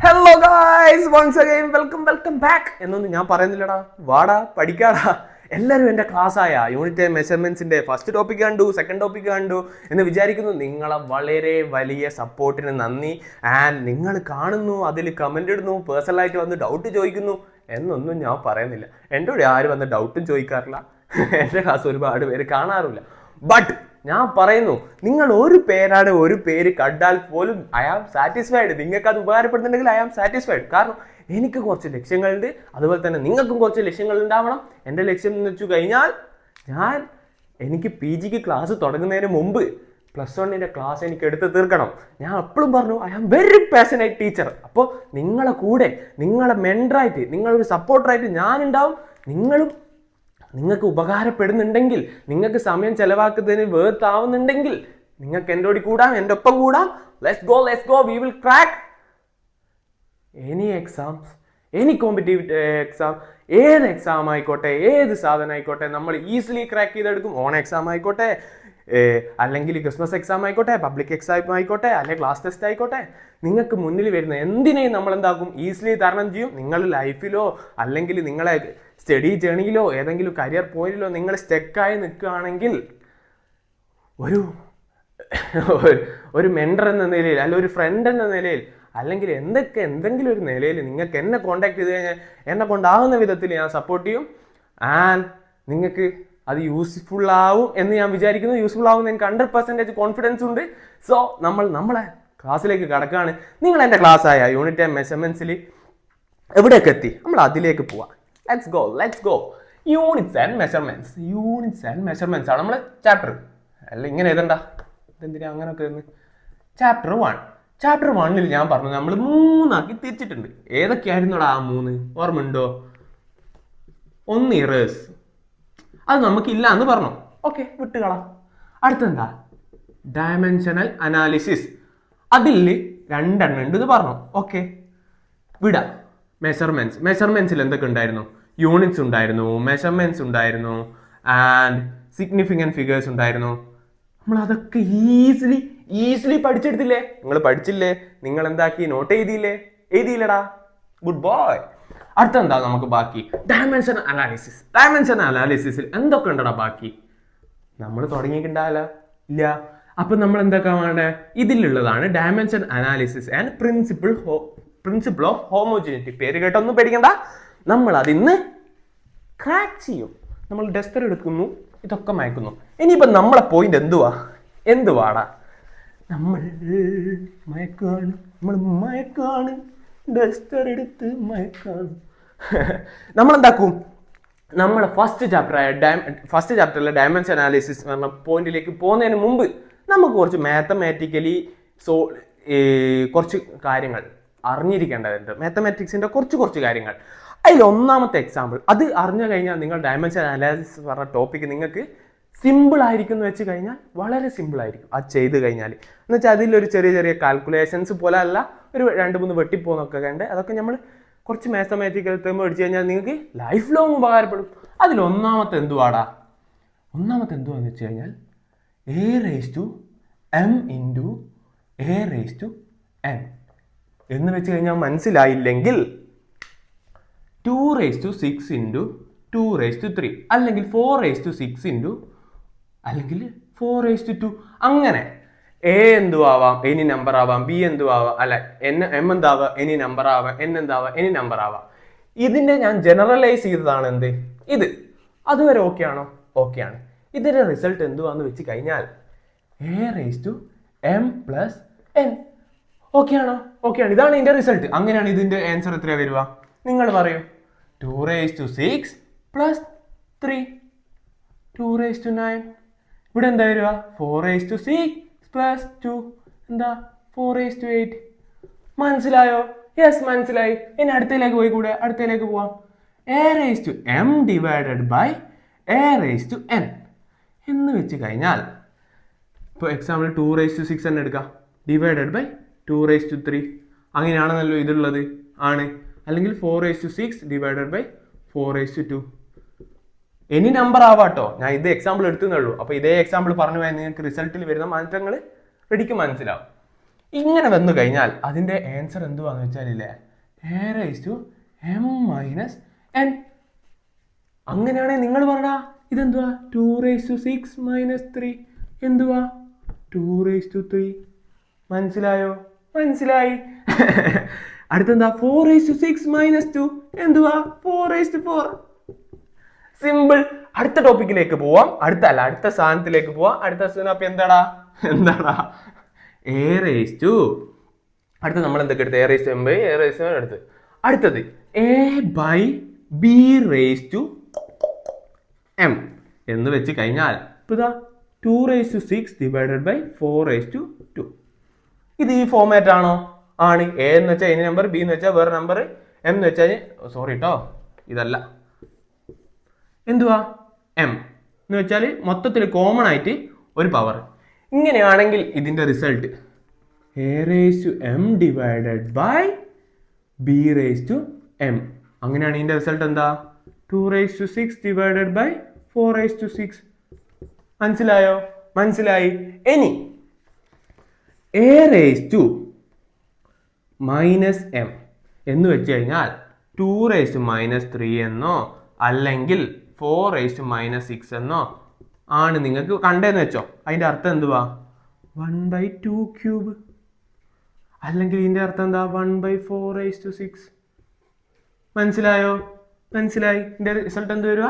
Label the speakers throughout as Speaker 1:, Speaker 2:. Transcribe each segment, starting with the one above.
Speaker 1: Hello guys, once again welcome back എന്നൊന്നും ഞാൻ പറയുന്നില്ലടാ. വാടാ പഠിക്കാടാ. എല്ലാവരും എൻ്റെ ക്ലാസ്സായ യൂണിറ്റ് മെഷർമെൻറ്റ്സിൻ്റെ ഫസ്റ്റ് ടോപ്പിക് കണ്ടു, സെക്കൻഡ് ടോപ്പിക് കണ്ടു എന്ന് വിചാരിക്കുന്നു. നിങ്ങളെ വളരെ വലിയ സപ്പോർട്ടിന് നന്ദി. ആൻഡ് നിങ്ങൾ കാണുന്നു, അതിൽ കമൻ്റ് ഇടുന്നു, പേഴ്സണലായിട്ട് വന്ന് ഡൗട്ട് ചോദിക്കുന്നു എന്നൊന്നും ഞാൻ പറയുന്നില്ല. എൻ്റെ കൂടെ ആരും വന്ന് ഡൗട്ടും ചോദിക്കാറില്ല. എൻ്റെ ക്ലാസ് ഒരുപാട് പേര് കാണാറില്ല. ബട്ട് ഞാൻ പറയുന്നു, നിങ്ങൾ ഒരു പേരാണ് ഒരു പേര് കണ്ടാൽ പോലും ഐ ആം സാറ്റിസ്ഫൈഡ്. നിങ്ങൾക്ക് അത് ഉപകാരപ്പെടുന്നുണ്ടെങ്കിൽ ഐ ആം സാറ്റിസ്ഫൈഡ്. കാരണം എനിക്ക് കുറച്ച് ലക്ഷ്യങ്ങളുണ്ട്, അതുപോലെ തന്നെ നിങ്ങൾക്കും കുറച്ച് ലക്ഷ്യങ്ങൾ ഉണ്ടാവണം. എൻ്റെ ലക്ഷ്യം എന്ന് വെച്ചു കഴിഞ്ഞാൽ എനിക്ക് PGക്ക് ക്ലാസ് തുടങ്ങുന്നതിന് മുമ്പ് +1 ക്ലാസ് എനിക്ക് എടുത്ത് തീർക്കണം. ഞാൻ എപ്പോഴും പറഞ്ഞു I am very passionate teacher. അപ്പോൾ നിങ്ങളെ കൂടെ, നിങ്ങളെ മെൻറ്ററായിട്ട്, നിങ്ങളൊരു സപ്പോർട്ടറായിട്ട് ഞാനുണ്ടാവും. നിങ്ങൾക്ക് ഉപകാരപ്പെടുന്നുണ്ടെങ്കിൽ, നിങ്ങൾക്ക് സമയം ചെലവാക്കുന്നതിന് വേർത്താവുന്നുണ്ടെങ്കിൽ നിങ്ങൾക്ക് എൻ്റെ കൂടി കൂടാം, എൻ്റെ ഒപ്പം കൂടാം. Let's go we will crack any exams, any competitive exam. ഏത് എക്സാം ആയിക്കോട്ടെ, ഏത് സാധനം ആയിക്കോട്ടെ, നമ്മൾ ഈസിലി ക്രാക്ക് ചെയ്തെടുക്കും. ഓൺ എക്സാം ആയിക്കോട്ടെ, അല്ലെങ്കിൽ ക്രിസ്മസ് എക്സാം ആയിക്കോട്ടെ, പബ്ലിക് എക്സാം ആയിക്കോട്ടെ, അല്ലെങ്കിൽ ക്ലാസ് ടെസ്റ്റ് ആയിക്കോട്ടെ, നിങ്ങൾക്ക് മുന്നിൽ വരുന്ന എന്തിനേയും നമ്മൾ എന്താക്കും, ഈസിലി തരണം ചെയ്യും. നിങ്ങൾ ലൈഫിലോ അല്ലെങ്കിൽ നിങ്ങളെ സ്റ്റഡി ജേണിയിലോ ഏതെങ്കിലും കരിയർ പോയിന്റിലോ നിങ്ങൾ സ്റ്റക്കായി നിൽക്കുകയാണെങ്കിൽ ഒരു മെൻറ്റർ എന്ന നിലയിൽ, അല്ലെങ്കിൽ ഒരു ഫ്രണ്ട് എന്ന നിലയിൽ, അല്ലെങ്കിൽ എന്തെങ്കിലും ഒരു നിലയിൽ നിങ്ങൾക്ക് എന്നെ കോൺടാക്ട് ചെയ്ത് കഴിഞ്ഞാൽ എന്നെ കൊണ്ടാവുന്ന വിധത്തിൽ ഞാൻ സപ്പോർട്ട് ചെയ്യും. ആൻഡ് നിങ്ങൾക്ക് അത് യൂസ്ഫുൾ ആവും എന്ന് ഞാൻ വിചാരിക്കുന്നു. യൂസ്ഫുൾ ആവും എനിക്ക് 100% കോൺഫിഡൻസ് ഉണ്ട്. സോ നമ്മളെ ക്ലാസ്സിലേക്ക് കടക്കുകയാണ്. നിങ്ങൾ എൻ്റെ ക്ലാസ്സായ യൂണിറ്റ് മെഷർമെൻറ്റ്സിൽ എവിടെയൊക്കെ എത്തി, നമ്മൾ അതിലേക്ക് പോവാം. Let's go. Units and measurements ആണ് നമ്മളെ ചാപ്റ്റർ. അല്ല, ഇങ്ങനെ എഴുതണ്ട, ഇതെന്തിനാ അങ്ങനെയൊക്കെ എന്ന്. ചാപ്റ്റർ 1 ഞാൻ പറഞ്ഞു നമ്മൾ 3 ആക്കി തിരിച്ചിട്ടുണ്ട്. ഏതൊക്കെയായിരുന്നോടാ ആ 3? ഓർമ്മയുണ്ടോ? 1 ഇറേഴ്സ്, അത് നമുക്കില്ല എന്ന് പറഞ്ഞു. ഓക്കെ, വിട്ടുകളാം. അടുത്തെന്താ? ഡയമെൻഷനൽ അനാലിസിസ്, അതിൽ 2 ഉണ്ട് എന്ന് പറഞ്ഞു. ഓക്കെ, വിടാം. മെഷർമെന്റ്സിൽ എന്തൊക്കെ ഉണ്ടായിരുന്നു? യൂണിറ്റ്സ് ഉണ്ടായിരുന്നു, മെഷർമെന്റ്സ് ഉണ്ടായിരുന്നു, ആൻഡ് സിഗ്നിഫിക്കൻറ്റ് ഫിഗേഴ്സ് ഉണ്ടായിരുന്നു. നമ്മൾ അതൊക്കെ ഈസിലി പഠിച്ചെടുത്തില്ലേ? നിങ്ങൾ പഠിച്ചില്ലേ? നിങ്ങൾ എന്താക്കി? നോട്ട് എഴുതിയില്ലടാ. Good boy. അടുത്തെന്താ നമുക്ക് ബാക്കി? ഡയമെൻഷൻ അനാലിസിസിൽ എന്തൊക്കെ ഉണ്ടടാ ബാക്കി? നമ്മൾ തുടങ്ങിയിട്ടുണ്ടാവില്ല, ഇല്ല. അപ്പൊ നമ്മൾ എന്തൊക്കെ വേണ്ടേ? ഇതിലുള്ളതാണ് dimension analysis and principle of homogeneity. പേര് കേട്ടൊന്നും പേടിക്കണ്ട, നമ്മൾ അതിന്ന് ക്രാക്ക് ചെയ്യും. നമ്മൾ ഡസ്റ്റർ എടുക്കുന്നു, ഇതൊക്കെ മയക്കുന്നു. ഇനിയിപ്പം നമ്മളെ പോയിന്റ് എന്തുവാടാ? നമ്മൾ മയക്കാണ്, ഡസ്റ്റർ എടുത്ത് മയക്കാണ്. നമ്മളെന്താക്കും? നമ്മളെ ഫസ്റ്റ് ചാപ്റ്ററിലെ ഡയമെൻഷൻ അനാലിസിസ് എന്ന പോയിന്റിലേക്ക് പോകുന്നതിന് മുമ്പ് നമുക്ക് കുറച്ച് മാത്തമാറ്റിക്കലി കുറച്ച് കാര്യങ്ങൾ അറിഞ്ഞിരിക്കേണ്ടതുണ്ട്. മാത്തമാറ്റിക്സിൻ്റെ കുറച്ച് കാര്യങ്ങൾ. അതിൽ ഒന്നാമത്തെ എക്സാമ്പിൾ, അത് അറിഞ്ഞു കഴിഞ്ഞാൽ നിങ്ങൾ ഡയമെൻഷൻ അനാലിസിസ് പറഞ്ഞ ടോപ്പിക്ക് നിങ്ങൾക്ക് സിമ്പിൾ ആയിരിക്കും എന്ന് വെച്ച് കഴിഞ്ഞാൽ വളരെ സിമ്പിൾ ആയിരിക്കും അത് ചെയ്ത് കഴിഞ്ഞാൽ. എന്ന് വെച്ചാൽ അതിലൊരു ചെറിയ കാൽക്കുലേഷൻസ് പോലെ അല്ല, ഒരു 2-3 വെട്ടിപ്പോന്നൊക്കെ കണ്ട് അതൊക്കെ നമ്മൾ കുറച്ച് മാത്തമാറ്റിക്കൽ ടേം പഠിച്ചു കഴിഞ്ഞാൽ നിങ്ങൾക്ക് ലൈഫ് ലോങ് ഉപകാരപ്പെടും. അതിൽ ഒന്നാമത്തെ എന്തുവാന്ന് വെച്ച് കഴിഞ്ഞാൽ a⁻m × a⁻n എന്ന് വെച്ച് കഴിഞ്ഞാൽ മനസ്സിലായില്ലെങ്കിൽ 2�6× 2�3, അല്ലെങ്കിൽ 4�6× അല്ലെങ്കിൽ 4�2. അങ്ങനെ a എന്തുവാവാം, എനി നമ്പർ ആവാം, b എന്തുവാവാം, അല്ല m എന്താവാം, എനി നമ്പർ ആവാം, n എന്താവാം, എനി നമ്പർ ആവാം. ഇതിന്റെ ഞാൻ ജനറലൈസ് ചെയ്തതാണ് ഇത്. അതുവരെ ഓക്കെയാണോ? ഓക്കെയാണ്. ഇതിന്റെ റിസൾട്ട് എന്തുവാന്ന് വെച്ച് കഴിഞ്ഞാൽ a⁻m + n. ഓക്കെയാണോ? ഓക്കെയാണ്. ഇതാണ് ഇതിന്റെ റിസൾട്ട്. അങ്ങനെയാണ് ഇതിന്റെ ആൻസർ എത്രയാ വരിക? നിങ്ങൾ പറയൂ. 2�6 + 3, 2�9. ഇവിടെ എന്താ വരിക? 4�6 + 2, എന്താ? 4�8. മനസ്സിലായോ? യെസ്, മനസ്സിലായി. ഇനി അടുത്തയിലേക്ക് പോവാം. a⁻m / a⁻n എന്ന് വെച്ച് കഴിഞ്ഞാൽ, ഇപ്പോൾ എക്സാമ്പിൾ 2�6 തന്നെ എടുക്കാം, / 2�3. അങ്ങനെയാണെന്നല്ലോ ഇതുള്ളത് ആണ്. അല്ലെങ്കിൽ 4�6 / 4�2. എനി നമ്പർ ആവാട്ടോ. ഞാൻ ഇത് എക്സാമ്പിൾ എടുത്തുന്നുള്ളൂ. അപ്പോൾ ഇതേ എക്സാമ്പിൾ പറഞ്ഞു പോയാൽ നിങ്ങൾക്ക് റിസൾട്ടിൽ വരുന്ന മാറ്റങ്ങൾ റെഡിക്ക് മനസ്സിലാവും. ഇങ്ങനെ വന്നു കഴിഞ്ഞാൽ അതിൻ്റെ ആൻസർ എന്തുവാന്ന് വെച്ചാലില്ലേ a⁻m-n. അങ്ങനെയാണെങ്കിൽ നിങ്ങൾ പറഞ്ഞാ ഇതെന്തുവാ 2⁻6 - 3 എന്തുവാ 2⁻3. മനസ്സിലായോ? മനസ്സിലായി. അടുത്തെന്താ 4⁻6 - 2 എന്തുവാ 4⁻4. സിമ്പിൾ. അടുത്ത ടോപ്പിക്കിലേക്ക് പോവാം. അടുത്ത സാധനത്തിലേക്ക് പോവാം. അടുത്ത സാധനം അപ്പൊ എന്താടാ അടുത്ത നമ്മൾ എന്തൊക്കെ എടുത്ത് a⁻m a⁻m എടുത്ത്. അടുത്തത് a/b⁻m എന്ന് വെച്ച് കഴിഞ്ഞാൽ ഇപ്പൊ ഇതാ 2⁻6 / 4⁻2. ഇത് ഈ ഫോമാറ്റ് ആണോ? ആണ്. a എന്ന് വെച്ചാൽ ഇനി നമ്പർ, b എന്ന് വെച്ചാൽ വേറെ നമ്പർ, m എന്ന് വെച്ചാൽ സോറി കേട്ടോ ഇതല്ല, എന്തുവാ m എന്ന് വെച്ചാൽ മൊത്തത്തിൽ കോമൺ ആയിട്ട് ഒരു പവർ. ഇങ്ങനെയാണെങ്കിൽ ഇതിന്റെ റിസൾട്ട് a⁻m / b⁻m. അങ്ങനെയാണ് ഇതിന്റെ റിസൾട്ട് എന്താ 2⁻6 / 4⁻6. മനസ്സിലായോ? മനസ്സിലായി. ഇനി a⁻m എന്ന് വെച്ച് കഴിഞ്ഞാൽ 2⁻³ എന്നോ അല്ലെങ്കിൽ 4⁻6 എന്നോ ആണ് നിങ്ങൾക്ക് കണ്ടേന്ന് വെച്ചോ. അതിന്റെ അർത്ഥം എന്തുവാ 1/2³ അല്ലെങ്കിൽ ഇതിന്റെ അർത്ഥം എന്താ 1/4⁶. മനസ്സിലായോ? മനസ്സിലായി. ഇതിന്റെ റിസൾട്ട് എന്ത് വരുക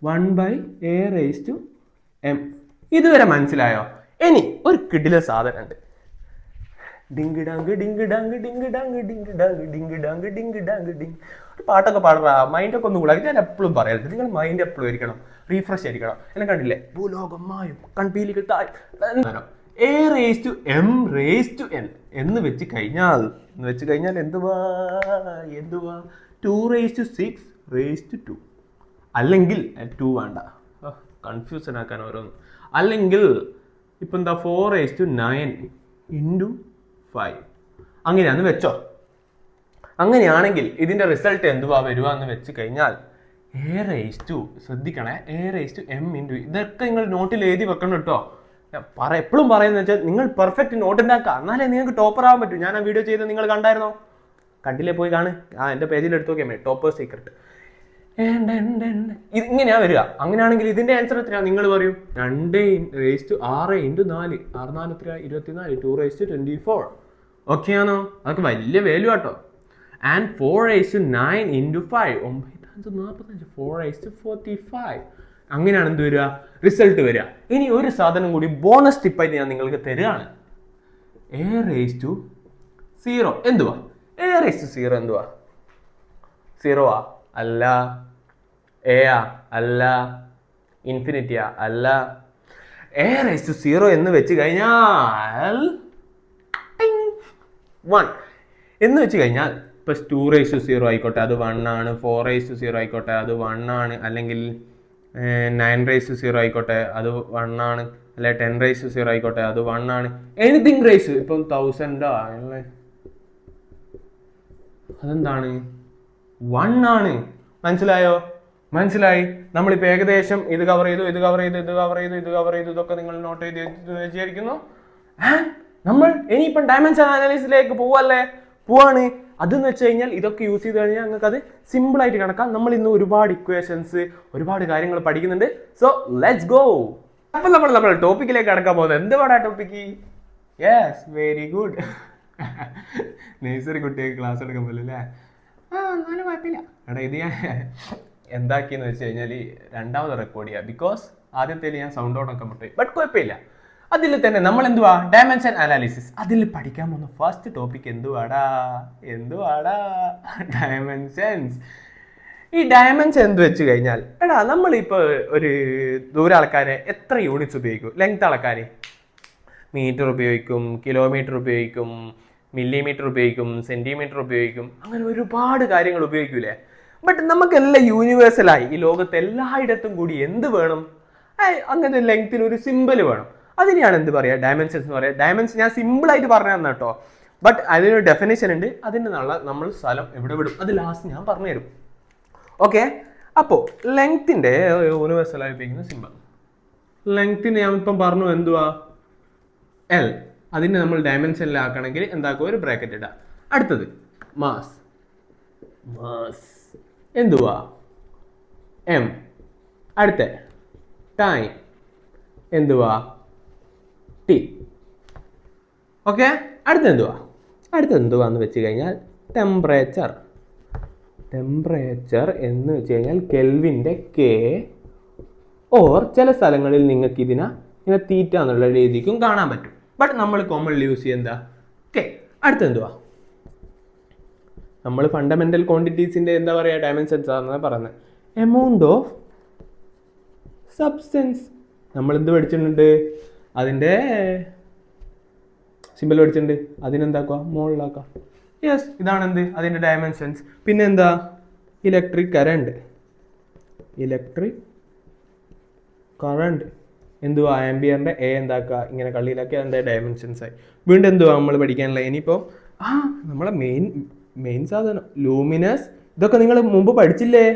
Speaker 1: 1/a⁻m. ഇതുവരെ മനസ്സിലായോ? ഇനി ഒരു കിടില സാധനം ഉണ്ട്. ഡിങ് ഡാങ് ഡിങ് ഡാങ് ഡിങ് ഡാങ് ഡിങ് ഡാങ് ഡിങ് ഡാങ് ഡിങ് ഡാങ് ഡിങ്. ഒരു പാട്ടൊക്കെ പാടാ, മൈൻഡൊക്കെ ഒന്ന് കൂടാ. ഞാൻ എപ്പോഴും പറയരുത്, നിങ്ങൾ മൈൻഡ് എപ്പോഴും ഇരിക്കണം, റീഫ്രഷ് ആയിരിക്കണം. എന്നെ കണ്ടില്ലേ ഭൂലോകം മായും കൺപീലികൾ തായ്. a⁻m⁻n എന്ന് വെച്ച് കഴിഞ്ഞാൽ എന്തുവാ 2⁻6⁻2. അല്ലെങ്കിൽ 2 വേണ്ട, കൺഫ്യൂഷൻ ആക്കാൻ ഓരോന്ന്. അല്ലെങ്കിൽ ഇപ്പൊ എന്താ 4⁻9 × 5 അങ്ങനെയാന്ന് വെച്ചോ. അങ്ങനെയാണെങ്കിൽ ഇതിന്റെ റിസൾട്ട് എന്തുവാ വരുക എന്ന് വെച്ച് കഴിഞ്ഞാൽ ശ്രദ്ധിക്കണേ a⁻m × ഇതൊക്കെ നിങ്ങൾ നോട്ടിൽ എഴുതി വെക്കണം കേട്ടോ. എപ്പോഴും പറയുന്നത് വെച്ചാൽ നിങ്ങൾ പെർഫെക്റ്റ് നോട്ട് ഉണ്ടാക്കുക, എന്നാലേ നിങ്ങൾക്ക് ടോപ്പർ ആവാൻ പറ്റും. ഞാൻ ആ വീഡിയോ ചെയ്ത് നിങ്ങൾ കണ്ടായിരുന്നോ? കണ്ടില്ലേ? പോയി കാണുക. എൻ്റെ പേജിൽ എടുത്തു നോക്കിയാൽ മതി, ടോപ്പർ സീക്രട്ട്. ഇങ്ങനെയാ വരിക. അങ്ങനെയാണെങ്കിൽ ഇതിന്റെ ആൻസർ എത്രയാണ് നിങ്ങൾ പറയും? 2⁻6 × 4 6×4 24 2⁻24. ഓക്കെ ആണോ? അതൊക്കെ വലിയ വാല്യൂ ആട്ടോ. ആൻഡ് 4⁻9 × 5 9×5 4⁻45. അങ്ങനെയാണ് എന്ത് വരിക റിസൾട്ട് വരിക. ഇനി ഒരു സാധനം കൂടി ബോണസ് ടിപ്പായിട്ട് ഞാൻ നിങ്ങൾക്ക് തരികയാണ്. a⁻0 എന്തുവാ a⁻0 എന്തുവാ 0 അല്ല, a അല്ല, ഇൻഫിനിറ്റിയാ അല്ല. a⁻0 എന്ന് വെച്ച് കഴിഞ്ഞാൽ 1 എന്ന് വെച്ച് കഴിഞ്ഞാൽ ഇപ്പൊ 2⁻0 ആയിക്കോട്ടെ അത് 1 ആണ്, 4⁻0 ആയിക്കോട്ടെ അത് 1 ആണ്, അല്ലെങ്കിൽ 9⁻0 ആയിക്കോട്ടെ അത് 1 ആണ്, അല്ലെ 10⁻0 ആയിക്കോട്ടെ അത് 1 ആണ്. എനിത്തിങ് റേസ് ഇപ്പം 1000 അതെന്താണ് 1 ആണ്. മനസ്സിലായോ? മനസ്സിലായി. നമ്മളിപ്പോൾ ഏകദേശം ഇത് കവർ ചെയ്തു, ഇതൊക്കെ നിങ്ങൾ നോട്ട് ചെയ്ത് വിചാരിക്കുന്നു. നമ്മൾ ഇനിയിപ്പം ഡയമെൻഷൻ അനാലിസിസിലേക്ക് പോവാണ്. അതെന്ന് വെച്ച് കഴിഞ്ഞാൽ ഇതൊക്കെ യൂസ് ചെയ്ത് കഴിഞ്ഞാൽ നിങ്ങൾക്ക് അത് സിമ്പിൾ ആയിട്ട് കണക്കാം. നമ്മൾ ഇന്ന് ഒരുപാട് ഇക്വേഷൻസ്, ഒരുപാട് കാര്യങ്ങൾ പഠിക്കുന്നുണ്ട്. So let's go. അപ്പോൾ നമ്മൾ ടോപ്പിക്കിലേക്ക് കടക്കാൻ പോകുന്നത് എന്തുവാടാ topic? Yes, very good. Nursery കുട്ടികൾക്ക് ക്ലാസ് എടുക്കാൻ പോലെ അല്ലേ? എന്നാലും കുഴപ്പമില്ല. എടാ ഇത് ഞാൻ എന്താക്കിയെന്ന് വെച്ച് കഴിഞ്ഞാൽ രണ്ടാമത് റെക്കോർഡ് ചെയ്യാം. ബിക്കോസ് ആദ്യത്തേൽ ഞാൻ സൗണ്ട് ഔട്ടൊക്കെ മുട്ടി. ബട്ട് കുഴപ്പമില്ല. അതിൽ തന്നെ നമ്മൾ എന്തുവാ ഡയമെൻഷൻ അനാലിസിസ് അതിൽ പഠിക്കാൻ പോകുന്ന ഫസ്റ്റ് ടോപ്പിക് എന്തുവാടാ ഡയമെൻഷൻസ്. ഈ ഡയമെൻഷൻ എന്ത് വെച്ച് കഴിഞ്ഞാൽ എടാ നമ്മളിപ്പോൾ ഒരു ദൂരം അളക്കാനെ എത്ര യൂണിറ്റ്സ് ഉപയോഗിക്കും? ലെങ്ത് അളക്കാന് മീറ്റർ ഉപയോഗിക്കും, കിലോമീറ്റർ ഉപയോഗിക്കും, മില്ലിമീറ്റർ ഉപയോഗിക്കും, സെന്റിമീറ്റർ ഉപയോഗിക്കും, അങ്ങനെ ഒരുപാട് കാര്യങ്ങൾ ഉപയോഗിക്കൂലേ? ബട്ട് നമുക്കെല്ലാം യൂണിവേഴ്സലായി ഈ ലോകത്ത് എല്ലായിടത്തും കൂടി എന്ത് വേണം? അങ്ങനത്തെ ലെങ്ത്തിൽ ഒരു സിമ്പിൾ വേണം. അതിനെയാണ് എന്ത് പറയുക ഡയമെൻഷൻസ് എന്ന് പറയുക. ഡയമെൻഷൻ ഞാൻ സിമ്പിളായിട്ട് പറഞ്ഞു തന്നെ കേട്ടോ. ബട്ട് അതിനൊരു ഡെഫിനേഷൻ ഉണ്ട്. അതിന് നമ്മൾ സ്ഥലം എവിടെ വിടും അത് ലാസ്റ്റ് ഞാൻ പറഞ്ഞുതരും. ഓക്കെ, അപ്പോൾ ലെങ്ത്തിന്റെ യൂണിവേഴ്സലായി ഉപയോഗിക്കുന്ന സിമ്പിൾ. ലെങ്ത്തിന് ഞാൻ ഇപ്പം പറഞ്ഞു എന്തുവാ L. അതിനെ നമ്മൾ ഡയമെൻഷനിലാക്കണമെങ്കിൽ എന്താക്കുക, ഒരു ബ്രാക്കറ്റ് ഇടാം. അടുത്തത് മാസ്. മാസ് എന്തുവാ? എം. അടുത്ത ടൈം എന്തുവാ? ടി. ഓക്കെ. അടുത്തെന്തുവാന്ന് വെച്ച് കഴിഞ്ഞാൽ ടെമ്പറേച്ചർ. ടെമ്പറേച്ചർ എന്ന് വെച്ച് കഴിഞ്ഞാൽ കെൽവിൻ്റെ കെ, ഓർ ചില സ്ഥലങ്ങളിൽ നിങ്ങൾക്ക് ഇങ്ങനെ തീറ്റ എന്നുള്ള രീതിക്കും കാണാൻ പറ്റും. ബട്ട് നമ്മൾ കോമൺലി യൂസ് ചെയ്യുക കെ. അടുത്തെന്തുവാ? നമ്മൾ ഫണ്ടമെന്റൽ ക്വാണ്ടിറ്റീസിൻ്റെ എന്താ പറയുക, ഡയമെൻഷൻസ് ആണെന്ന് പറയുന്നത്. Amount of substance. നമ്മൾ എന്ത് പഠിച്ചിട്ടുണ്ട്? അതിൻ്റെ സിമ്പിൾ പഠിച്ചിട്ടുണ്ട്. അതിനെന്താക്കുക, മോളിലാക്കുക. യെസ്, ഇതാണ് എന്ത് അതിൻ്റെ ഡയമെൻഷൻസ്. പിന്നെ എന്താ? Electric current. ഇലക്ട്രിക് കറണ്ട് എന്തുവാ? ആംബിയറിൻ്റെ എ എന്താക്കുക, ഇങ്ങനെ കള്ളിയിലാക്കി അതിൻ്റെ ഡയമെൻഷൻസ് ആയി. വീണ്ടും എന്തുവാ നമ്മൾ പഠിക്കാനുള്ള? ഇനിയിപ്പോൾ നമ്മളെ മെയിൻ സാധനം ലൂമിനസ്. ഇതൊക്കെ നിങ്ങൾ മുമ്പ് പഠിച്ചില്ലേ?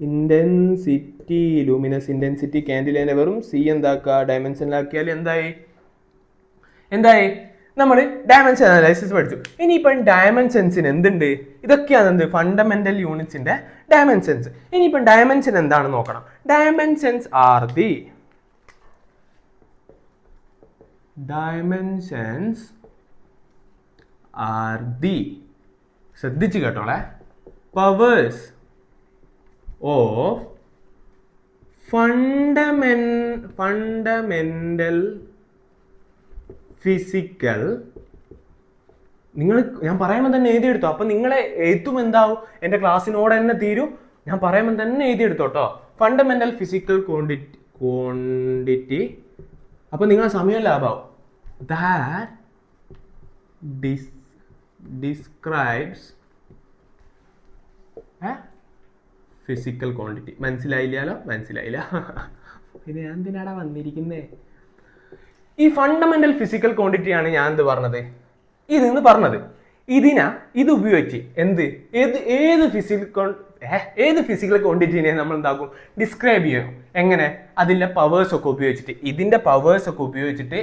Speaker 1: ഇൻറ്റൻസിറ്റി, ലൂമിനസ് ഇൻറ്റൻസിറ്റി ക്യാൻഡിലേനെ വെറും സി എന്താക്കുക, ഡയമെൻഷനിലാക്കിയാൽ എന്തായി? നമ്മൾ ഡയമെൻഷൻ അനാലിസിസ് പഠിച്ചു. ഇനിയിപ്പം ഡയമെൻഷൻസിന് എന്തുണ്ട്? ഇതൊക്കെയാണ് എന്ത്? ഫണ്ടമെന്റൽ യൂണിറ്റ്സിന്റെ ഡയമെൻഷൻസ്. ഇനിയിപ്പം ഡയമെൻഷൻ എന്താണെന്ന് നോക്കണം. ഡയമെൻഷൻസ് ആർ ദി ശ്രദ്ധിച്ചു കേട്ടോളെ, പവേഴ്സ് ഓഫ് ഫണ്ടമെന്റൽ ഫിസിക്കൽ. ഞാൻ പറയുമ്പോൾ തന്നെ എഴുതിയെടുത്തോ. അപ്പം നിങ്ങളെ എഴുത്തും എന്താവും? എൻ്റെ ക്ലാസ്സിനോട് തന്നെ തീരും. ഞാൻ പറയുമ്പോൾ തന്നെ എഴുതിയെടുത്തോട്ടോ. Fundamental physical quantity. അപ്പം നിങ്ങളെ സമയം ലാഭാവും. That describes physical quantity. മനസ്സിലായില്ല. പിന്നെ ഞാൻ എന്തിനാടാ വന്നിരിക്കുന്നേ? ഈ ഫണ്ടമെന്റൽ ഫിസിക്കൽ ക്വാണ്ടിറ്റിയാണ് ഞാൻ എന്ത് പറഞ്ഞത്, ഇത് ഉപയോഗിച്ച് ഏത് ഫിസിക്കൽ ക്വാണ്ടിറ്റിനെ നമ്മൾ എന്താക്കും, ഡിസ്ക്രൈബ് ചെയ്യും. എങ്ങനെ? അതിൻ്റെ പവേഴ്സ് ഒക്കെ ഉപയോഗിച്ചിട്ട്, ഇതിൻ്റെ പവേഴ്സ് ഒക്കെ ഉപയോഗിച്ചിട്ട്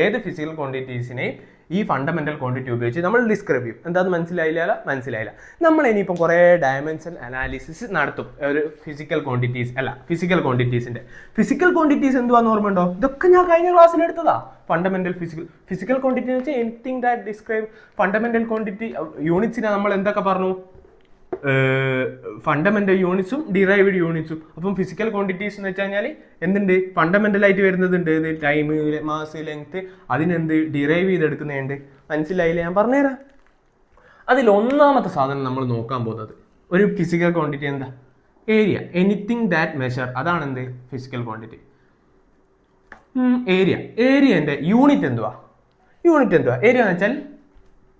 Speaker 1: ഏത് ഫിസിക്കൽ ക്വാണ്ടിറ്റീസിനെയും ഈ ഫണ്ടമെന്റൽ ക്വാണ്ടിറ്റി ഉപയോഗിച്ച് നമ്മൾ ഡിസ്ക്രൈബ് ചെയ്യും. എന്താണെന്ന് മനസ്സിലായില്ല. നമ്മൾ ഇനിയിപ്പം കുറേ ഡയമെൻഷൻ അനാലിസിസ് നടത്തും ഒരു ഫിസിക്കൽ ക്വാണ്ടിറ്റീസിന്റെ. ഫിസിക്കൽ ക്വാണ്ടിറ്റീസ് എന്തുവാന്ന് ഓർമ്മയുണ്ടോ? ഇതൊക്കെ ഞാൻ കഴിഞ്ഞ ക്ലാസ്സിൽ എടുത്തതാ. ഫണ്ടമെന്റൽ ഫിസിക്കൽ ക്വാണ്ടിറ്റി എന്ന് വെച്ചാൽ anything that describe fundamental quantity യൂണിറ്റ്സിനെ നമ്മൾ എന്തൊക്കെ പറഞ്ഞു? ഫണ്ടമെന്റൽ യൂണിറ്റ്സും ഡിറൈവ്ഡ് യൂണിറ്റ്സും. അപ്പം ഫിസിക്കൽ ക്വാണ്ടിറ്റീസ് എന്ന് വെച്ച് കഴിഞ്ഞാൽ എന്തുണ്ട്? ഫണ്ടമെന്റൽ ആയിട്ട് വരുന്നതുണ്ട്. Time, mass, length. അതിനെന്ത് ഡിറൈവ് ചെയ്തെടുക്കുന്നുണ്ട്. മനസ്സിലായില്ലേ? ഞാൻ പറഞ്ഞുതരാം. അതിൽ ഒന്നാമത്തെ സാധനം നമ്മൾ നോക്കാൻ പോകുന്നത് ഒരു ഫിസിക്കൽ ക്വാണ്ടിറ്റി എന്താ? ഏരിയ. Anything that measure. അതാണ് എന്ത്? Physical quantity. ഏരിയന്റെ യൂണിറ്റ് എന്തുവാ? ഏരിയ എന്ന് വെച്ചാൽ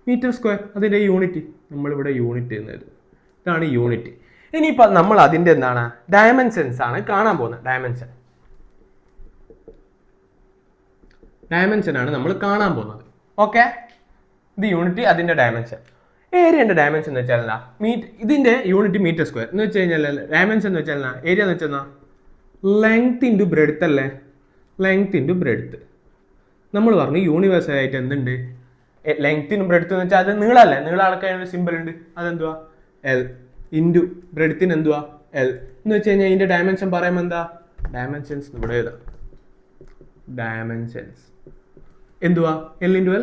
Speaker 1: മീറ്റർ സ്ക്വയർ. അതിന്റെ യൂണിറ്റ് നമ്മളിവിടെ യൂണിറ്റ് എന്നത്. ഇതാണ് യൂണിറ്റ്. ഇനിയിപ്പോൾ നമ്മൾ അതിൻ്റെ എന്താണ്? ഡയമെൻഷൻസ് ആണ് കാണാൻ പോകുന്നത്. ഡയമെൻഷൻ ആണ് നമ്മൾ കാണാൻ പോകുന്നത്. ഓക്കെ. ഇത് യൂണിറ്റ്, അതിൻ്റെ ഡയമെൻഷൻ. ഏരിയൻ്റെ ഡയമെൻഷൻ എന്ന് വെച്ചാൽ ഇതിൻ്റെ യൂണിറ്റ് മീറ്റർ സ്ക്വയർ എന്ന് വെച്ച് കഴിഞ്ഞാൽ ഡയമെൻഷൻ എന്ന് വെച്ചാൽ ഏരിയ എന്ന് വെച്ചാൽ ലെങ്ത് ഇൻറ്റു ബ്രെഡ്ത്ത് അല്ലേ? Length into breadth. നമ്മൾ പറഞ്ഞു യൂണിവേഴ്സൽ ആയിട്ട് എന്തുണ്ട്? ലെങ്ത്തിനും ബ്രെഡ്ത്ത് എന്ന് വെച്ചാൽ അത് നീളമല്ലേ? നീളം അളക്കാൻ ഒരു സിമ്പിൾ ഉണ്ട്. അതെന്തുവാ? എൽ ഇൻറ്റു ബ്രെഡ്ത്തിന് എന്തുവാ? എൽ എന്ന് വെച്ച് കഴിഞ്ഞാൽ ഇതിൻ്റെ ഡയമെൻഷൻ പറയുമ്പോൾ എന്താ? ഡയമെൻഷൻസ് ഇവിടെ എഴുതാം. ഡയമെൻഷൻസ് എന്തുവാ? L into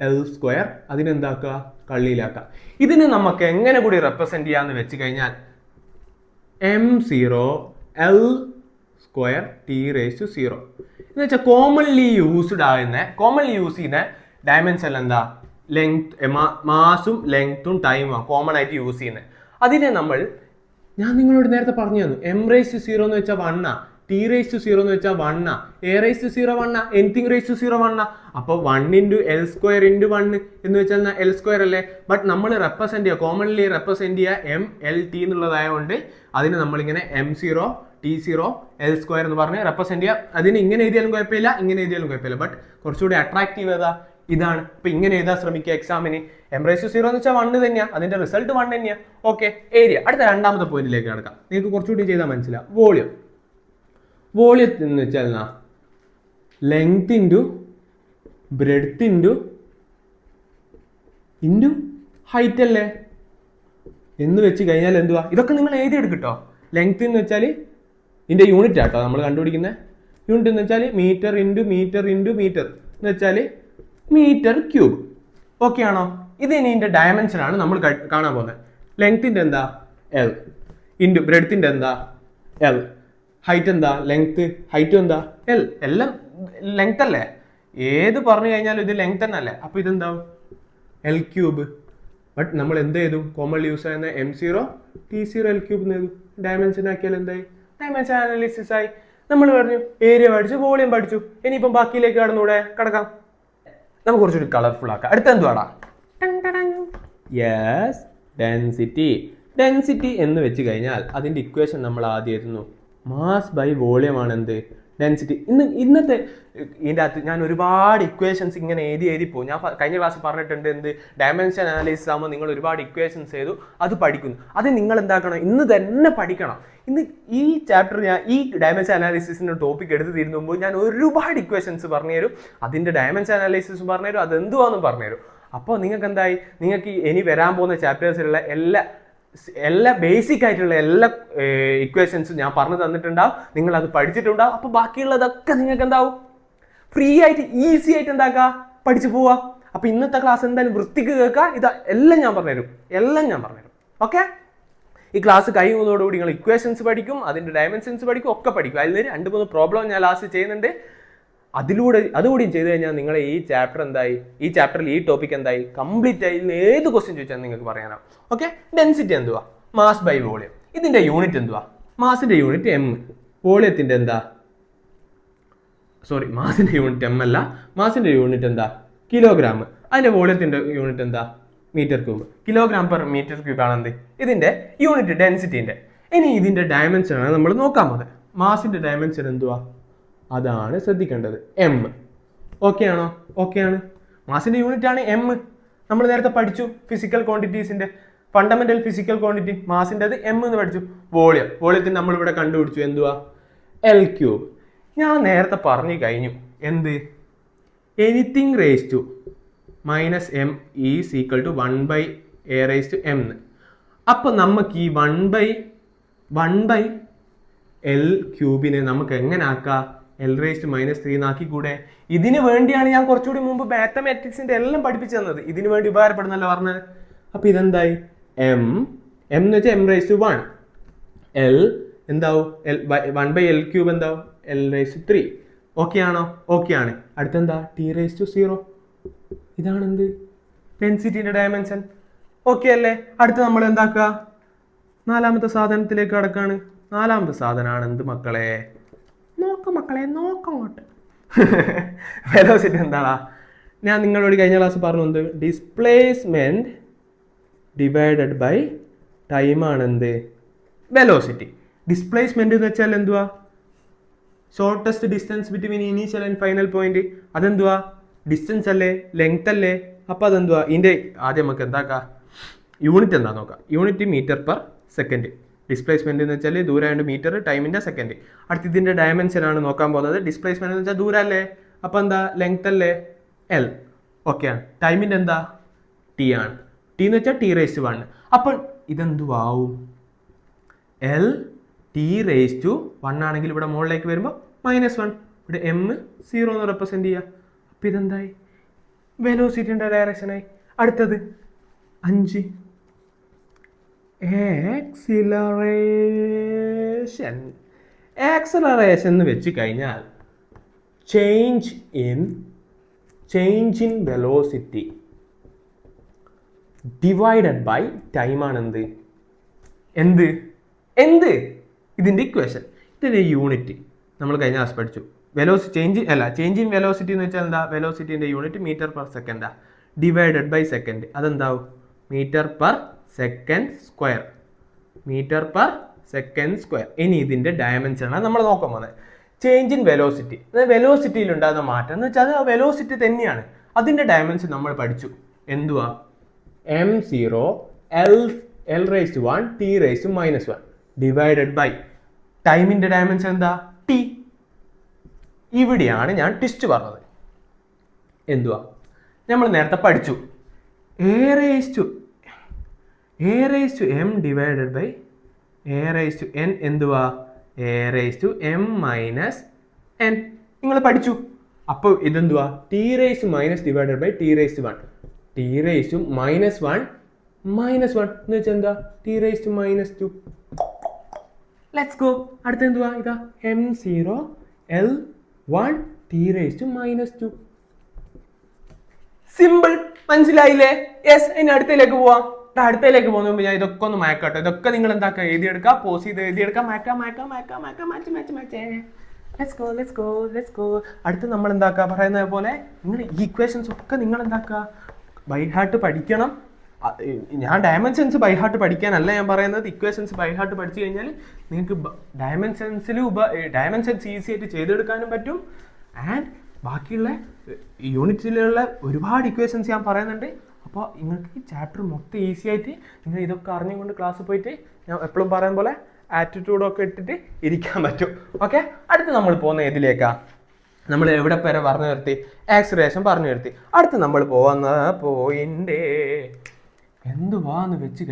Speaker 1: L square. അതിനെന്താക്കുക? കള്ളിയിലാക്കുക. ഇതിന് നമുക്ക് എങ്ങനെ കൂടി റെപ്രസെന്റ് ചെയ്യാന്ന് വെച്ച് കഴിഞ്ഞാൽ m0 L സ്ക്വയർ T⁻0 എന്ന് വെച്ചാൽ കോമൺലി യൂസ് ചെയ്യുന്ന ഡയമെൻഷൻ എന്താ? ലെങ്ത്, മാസും ലെങ്ത്തും ടൈമും കോമൺ ആയിട്ട് യൂസ് ചെയ്യുന്നത്. അതിനെ ഞാൻ നിങ്ങളോട് നേരത്തെ പറഞ്ഞു തന്നു. m⁻0 എന്ന് വെച്ചാൽ 1, T⁻0 എന്ന് വെച്ചാൽ 1, A⁻0 1, anything⁻0 1. അപ്പോൾ 1 × L സ്ക്വയർ × 1 എന്ന് വെച്ചാൽ L സ്ക്വയർ അല്ലേ? ബട്ട് നമ്മൾ കോമൺലി റെപ്രസെന്റ് ചെയ്യുക MLT എന്നുള്ളതായതുകൊണ്ട് അതിന് നമ്മളിങ്ങനെ m0 T0 L സ്ക്വയർ എന്ന് പറഞ്ഞ് റെപ്രസെന്റ് ചെയ്യുക. അതിന് ഇങ്ങനെ എഴുതിയാലും കുഴപ്പമില്ല, ഇങ്ങനെ എഴുതിയാലും കുഴപ്പമില്ല. ബട്ട് കുറച്ചുകൂടി അട്രാക്റ്റീവ് ഇതാണ്. ഇപ്പൊ ഇങ്ങനെ എഴുതാൻ ശ്രമിക്കുക എക്സാമിന്. m⁻0 എന്ന് വെച്ചാൽ 1 തന്നെയാണ്, അതിന്റെ റിസൾട്ട് 1 തന്നെയാണ്. ഓക്കെ. ഏരിയ. അടുത്ത രണ്ടാമത്തെ പോയിന്റിലേക്ക് കിടക്കാം. നിങ്ങൾക്ക് കുറച്ചുകൂടി ചെയ്താൽ മനസ്സിലാവും. വോളിയം എന്ന് വെച്ചാൽ length into breadth into height അല്ലേ എന്ന് വെച്ച് കഴിഞ്ഞാൽ എന്തുവാ? ഇതൊക്കെ നിങ്ങൾ എഴുതിയെടുക്കട്ടോ. ലെങ്ത് എന്ന് വെച്ചാൽ ഇതിൻ്റെ യൂണിറ്റ് ആട്ടോ നമ്മൾ കണ്ടുപിടിക്കുന്നത്. യൂണിറ്റ് എന്ന് വെച്ചാൽ metre into metre into metre എന്ന് വെച്ചാൽ മീറ്റർ ക്യൂബ്. ഓക്കെ ആണോ? ഇത് ഇനി ഇതിൻ്റെ ഡയമെൻഷൻ ആണ് നമ്മൾ കാണാൻ പോകുന്നത്. ലെങ്ത്തിൻ്റെ എന്താ? എൽ ഇൻറ്റു ബ്രെഡ്ത്തിൻ്റെ എന്താ? എൽ. ഹൈറ്റ് എന്താ? ലെങ്ത്ത്. ഹൈറ്റും എന്താ? എൽ. എല്ലാം ലെങ്ത് അല്ലേ? ഏത് പറഞ്ഞു കഴിഞ്ഞാലും ഇത് ലെങ്ത് തന്നെ അല്ലേ? അപ്പോൾ ഇതെന്താവും? L cube. ബട്ട് നമ്മൾ എന്ത് ചെയ്തു? കോമൺ യൂസ് ചെയ്യുന്ന M0 T0 L ക്യൂബ് എന്ന് ചെയ്തു. ഡയമെൻഷൻ ആക്കിയാൽ എന്തായി? ഡയമെൻഷൻ അനാലിസിസ് ആയി. നമ്മൾ പറഞ്ഞു ഏരിയ പഠിച്ചു, വോളിയം പഠിച്ചു. ഇനിയിപ്പം ബാക്കിയിലേക്ക് കടക്കാം. നമുക്ക് കുറച്ചുകൂടി കളർഫുൾ ആക്കാം. അടുത്ത എന്തുവാടാ? Yes, density. ഡെൻസിറ്റി എന്ന് വെച്ച് കഴിഞ്ഞാൽ അതിൻ്റെ ഇക്വേഷൻ നമ്മൾ ആദ്യം എഴുതുന്നു. മാസ് ബൈ വോളിയം ആണ് എന്ത്? ഡെൻസിറ്റി. ഇന്നത്തെ ഇതിൻ്റെ അകത്ത് ഞാൻ ഒരുപാട് ഇക്വേഷൻസ് ഇങ്ങനെ എഴുതി പോകും. ഞാൻ കഴിഞ്ഞ ക്ലാസ്സിൽ പറഞ്ഞിട്ടുണ്ട് എന്ത്? ഡയമെൻഷൻ അനാലിസിസ് ആകുമ്പോൾ നിങ്ങൾ ഒരുപാട് ഇക്വേഷൻസ് ചെയ്തു, അത് പഠിക്കുന്നു. അത് നിങ്ങൾ എന്താക്കണം? ഇന്ന് തന്നെ പഠിക്കണം. ഇന്ന് ഈ ചാപ്റ്റർ ഈ ഡയമെൻഷൻ അനാലിസിസിൻ്റെ ടോപ്പിക് എടുത്ത് തീരുമ്പോൾ ഞാൻ ഒരുപാട് ഇക്വേഷൻസ് പറഞ്ഞുതരും, അതിൻ്റെ ഡയമെൻഷൻ അനാലിസിസും പറഞ്ഞുതരും, അത് എന്തുവാന്നും പറഞ്ഞുതരും. അപ്പോൾ നിങ്ങൾക്ക് എന്തായി? നിങ്ങൾക്ക് ഇനി വരാൻ പോകുന്ന ചാപ്റ്റേഴ്സിലുള്ള എല്ലാ ബേസിക് ആയിട്ടുള്ള എല്ലാ ഇക്വേഷൻസും ഞാൻ പറഞ്ഞു തന്നിട്ടുണ്ടാവും. നിങ്ങൾ അത് പഠിച്ചിട്ടുണ്ടാവും. അപ്പോൾ ബാക്കിയുള്ളതൊക്കെ നിങ്ങൾക്ക് എന്താവും? ഫ്രീ ആയിട്ട് ഈസി ആയിട്ട് എന്താക്കുക? പഠിച്ചു പോവുക. അപ്പോൾ ഇന്നത്തെ ക്ലാസ് എന്തായാലും വൃത്തിക്ക് കേൾക്കുക. എല്ലാം ഞാൻ പറഞ്ഞുതരും. ഓക്കെ? ഈ ക്ലാസ് കഴിയുന്നതോടുകൂടി നിങ്ങൾ ഇക്വേഷൻസ് പഠിക്കും, അതിൻ്റെ ഡയമെൻഷൻസ് പഠിക്കും, ഒക്കെ പഠിക്കും. അതിൽ 2-3 പ്രോബ്ലം ഞാൻ ലാസ്റ്റ് ചെയ്യുന്നുണ്ട്. അതുകൂടിയും ചെയ്ത് കഴിഞ്ഞാൽ നിങ്ങളെ ഈ ചാപ്റ്റർ എന്തായി? ഈ ചാപ്റ്ററിൽ ഈ ടോപ്പിക് എന്തായി? കംപ്ലീറ്റ് ആയി. ഏത് ക്വസ്റ്റ്യൻ ചോദിച്ചാൽ നിങ്ങൾക്ക് പറയാനാവും. ഓക്കെ? ഡെൻസിറ്റി എന്തുവാ? Mass by volume. ഇതിന്റെ യൂണിറ്റ് എന്തുവാ? മാസിന്റെ യൂണിറ്റ് M. വോളിയത്തിന്റെ എന്താ? മാസിന്റെ യൂണിറ്റ് M അല്ല. മാസിന്റെ യൂണിറ്റ് എന്താ? കിലോഗ്രാം. അതിന്റെ വോളിയത്തിന്റെ യൂണിറ്റ് എന്താ? Metre cube. Kilogram per metre cube ആണ് എന്ത്? ഇതിന്റെ യൂണിറ്റ് ഡെൻസിറ്റിന്റെ. ഇനി ഇതിന്റെ ഡയമെൻഷൻ ആണ് നമ്മൾ നോക്കാൻ പോകുന്നത്. മാസിന്റെ ഡയമെൻഷൻ എന്തുവാ? അതാണ് ശ്രദ്ധിക്കേണ്ടത്. M. ഓക്കെ ആണോ? ഓക്കെ ആണ്. മാസിന്റെ യൂണിറ്റ് ആണ് M. നമ്മൾ നേരത്തെ പഠിച്ചു ഫിസിക്കൽ ക്വാണ്ടിറ്റീസിന്റെ ഫണ്ടമെന്റൽ ഫിസിക്കൽ ക്വാണ്ടിറ്റി. മാസിൻ്റെ അത് M എന്ന് പഠിച്ചു. വോളിയത്തിന് നമ്മളിവിടെ കണ്ടുപിടിച്ചു എന്തുവാ? L cube. ഞാൻ നേരത്തെ പറഞ്ഞു കഴിഞ്ഞു എന്ത്? Anything raise to -m is equal to 1/a⁻m. അപ്പം നമുക്ക് ഈ 1/L ക്യൂബിനെ നമുക്ക് എങ്ങനെ ആക്കാം? L⁻³ എന്നാക്കിക്കൂടെ? ഇതിന് വേണ്ടിയാണ് ഞാൻ കുറച്ചുകൂടി മുമ്പ് മാത്തമാറ്റിക്സിന്റെ എല്ലാം പഠിപ്പിച്ചു തന്നത്. ഇതിന് വേണ്ടി ഉപകാരപ്പെടുന്നല്ലോ പറഞ്ഞത്. അപ്പൊ ഇതെന്തായി? M എന്ന് വെച്ചാൽ m⁻1. L എന്താവും? 1/L³ എന്താവും? L⁻3. ഓക്കെ ആണോ? ഓക്കെ ആണ്. അടുത്തെന്താ? T⁻0. ഇതാണ് എന്ത്? ഡെൻസിറ്റിന്റെ ഡയമെൻഷൻ. ഓക്കെ അല്ലേ? അടുത്ത് നമ്മൾ എന്താക്കുക? 4ാമത്തെ സാധനത്തിലേക്ക് കടക്കാണ്. 4ാമത്തെ സാധനമാണ് എന്ത് മക്കളെ? നോക്കങ്ങോട്ട്. വെലോസിറ്റി എന്താടാ? ഞാൻ നിങ്ങളോട് കഴിഞ്ഞ ക്ലാസ് പറഞ്ഞു എന്ത്? ഡിസ്പ്ലേസ്മെന്റ് ഡിവൈഡഡ് ബൈ ടൈം ആണ് എന്ത്? വെലോസിറ്റി. ഡിസ്പ്ലേസ്മെന്റ് എന്ന് വെച്ചാൽ എന്തുവാ? Shortest distance between initial and final point. അതെന്തുവാ? ഡിസ്റ്റൻസ് അല്ലേ? ലെങ്ത് അല്ലേ? അപ്പൊ അതെന്തുവാ? ഇതിന്റെ ആദ്യം നമുക്ക് എന്താക്കാം? യൂണിറ്റ് എന്താ നോക്കാം. Unit metre per second. Displacement എന്ന് വെച്ചാൽ ദൂരമായിട്ട് മീറ്റർ, ടൈമിന്റെ സെക്കൻഡ്. അടുത്ത് ഇതിന്റെ ഡയമെൻഷൻ ആണ് നോക്കാൻ പോകുന്നത്. ഡിസ്പ്ലേസ്മെന്റ് എന്ന് വെച്ചാൽ ദൂരം അല്ലേ? അപ്പൊ എന്താ? ലെങ്ത് അല്ലേ? L. ഓക്കെ ആണ്. ടൈമിന്റെ എന്താ? T ആണ്. T എന്ന് വെച്ചാൽ T⁻1. അപ്പോൾ ഇതെന്തുവാവും? L⁻1 ആണെങ്കിൽ ഇവിടെ മുകളിലേക്ക് വരുമ്പോൾ -1. ഇവിടെ M0 എന്ന് റെപ്രസെന്റ് ചെയ്യുക. അപ്പൊ ഇതെന്തായി? വെലോസിറ്റിന്റെ ഡയറക്ഷനായി. അടുത്തത് 5 ആക്സിലറേഷൻ. ആക്സിലറേഷൻ എന്ന് വെച്ച് കഴിഞ്ഞാൽ change in velocity divided by time ആണ് എന്ത്? ഇതിന്റെ ഇക്വേഷൻ. ഇതിന്റെ യൂണിറ്റ് നമ്മൾ കഴിഞ്ഞ ക്ലാസ് പഠിച്ചു. ചേഞ്ച് ഇൻ വെലോസിറ്റി എന്ന് വെച്ചാൽ എന്താ? വെലോസിറ്റിന്റെ യൂണിറ്റ് മീറ്റർ പെർ സെക്കൻഡാ. Divided by second. അതെന്താവും? Metre per second square. ഇനി ഇതിന്റെ ഡയമെൻഷൻ ആണ് നമ്മൾ നോക്കാൻ പോകുന്നത്. Change in velocity. വെലോസിറ്റിയിൽ ഉണ്ടാകുന്ന മാറ്റം എന്ന് വെച്ചാൽ അത് വെലോസിറ്റി തന്നെയാണ്. അതിന്റെ ഡയമെൻഷൻ നമ്മൾ പഠിച്ചു. എന്തുവാ? M0 L⁻1 T⁻−1 divided by ടൈമിന്റെ ഡയമെൻഷൻ എന്താ? T. ഇവിടെയാണ് ഞാൻ ട്വിസ്റ്റ് പറഞ്ഞത്. എന്തുവാ നമ്മൾ നേരത്തെ പഠിച്ചു a raise to m divided by a raise to n എന്തുവാ a raise to m minus n നിങ്ങൾ പഠിച്ചു. അപ്പോൾ ഇതെന്തുവാ T raise minus divided by T raise to one T raise to minus one എന്ന് വെച്ചാൽ എന്താ T raise to minus two. Let's go. അടുത്ത എന്തുവാ ഇതാ m0 L1 T raise to minus two. Simple, മനസ്സിലായില്ലേ? യെസ്. ഇനി അടുത്തയിലേക്ക് പോവാം. അടുത്തയിലേക്ക് പോകുന്ന മുമ്പ് ഞാൻ ഇതൊക്കെ ഒന്ന് മാക്കാട്ടോ. ഇതൊക്കെ നിങ്ങൾ എന്താക്കുക എഴുതിയെടുക്കുക, പോസ് ചെയ്ത് എഴുതിയെടുക്കുക, അടുത്ത് നമ്മൾ എന്താക്കുക പറയുന്നത് പോലെ നിങ്ങൾ ഈക്വേഷൻസ് ഒക്കെ നിങ്ങൾ എന്താക്കുക ബൈ ഹാർട്ട് പഠിക്കണം. ഞാൻ ഡയമെൻഷൻസ് ബൈ ഹാർട്ട് പഠിക്കാനല്ല ഞാൻ പറയുന്നത്. ഇക്വേഷൻസ് ബൈ ഹാർട്ട് പഠിച്ചു കഴിഞ്ഞാൽ നിങ്ങൾക്ക് ഡയമെൻഷൻസ് ഈസി ആയിട്ട് ചെയ്തെടുക്കാനും പറ്റും. ആൻഡ് ബാക്കിയുള്ള യൂണിറ്റിലുള്ള ഒരുപാട് ഇക്വേഷൻസ് ഞാൻ പറയുന്നുണ്ട്. അപ്പോൾ നിങ്ങൾക്ക് ഈ ചാപ്റ്റർ മൊത്തം ഈസി ആയിട്ട് നിങ്ങൾ ഇതൊക്കെ അറിഞ്ഞുകൊണ്ട് ക്ലാസ്സിൽ പോയിട്ട് ഞാൻ എപ്പോഴും പറയുന്ന പോലെ ആറ്റിറ്റ്യൂഡൊക്കെ ഇട്ടിട്ട് ഇരിക്കാൻ പറ്റും. ഓക്കെ. അടുത്ത് നമ്മൾ പോകുന്ന ഏതിലേക്കാ? നമ്മൾ എവിടെ വരെ പറഞ്ഞു നിർത്തി? ആക്സിലറേഷൻ പറഞ്ഞു നിർത്തി. അടുത്ത് നമ്മൾ പോകുന്ന പോയിന്റ് എന്തുവാന്ന് വെച്ച്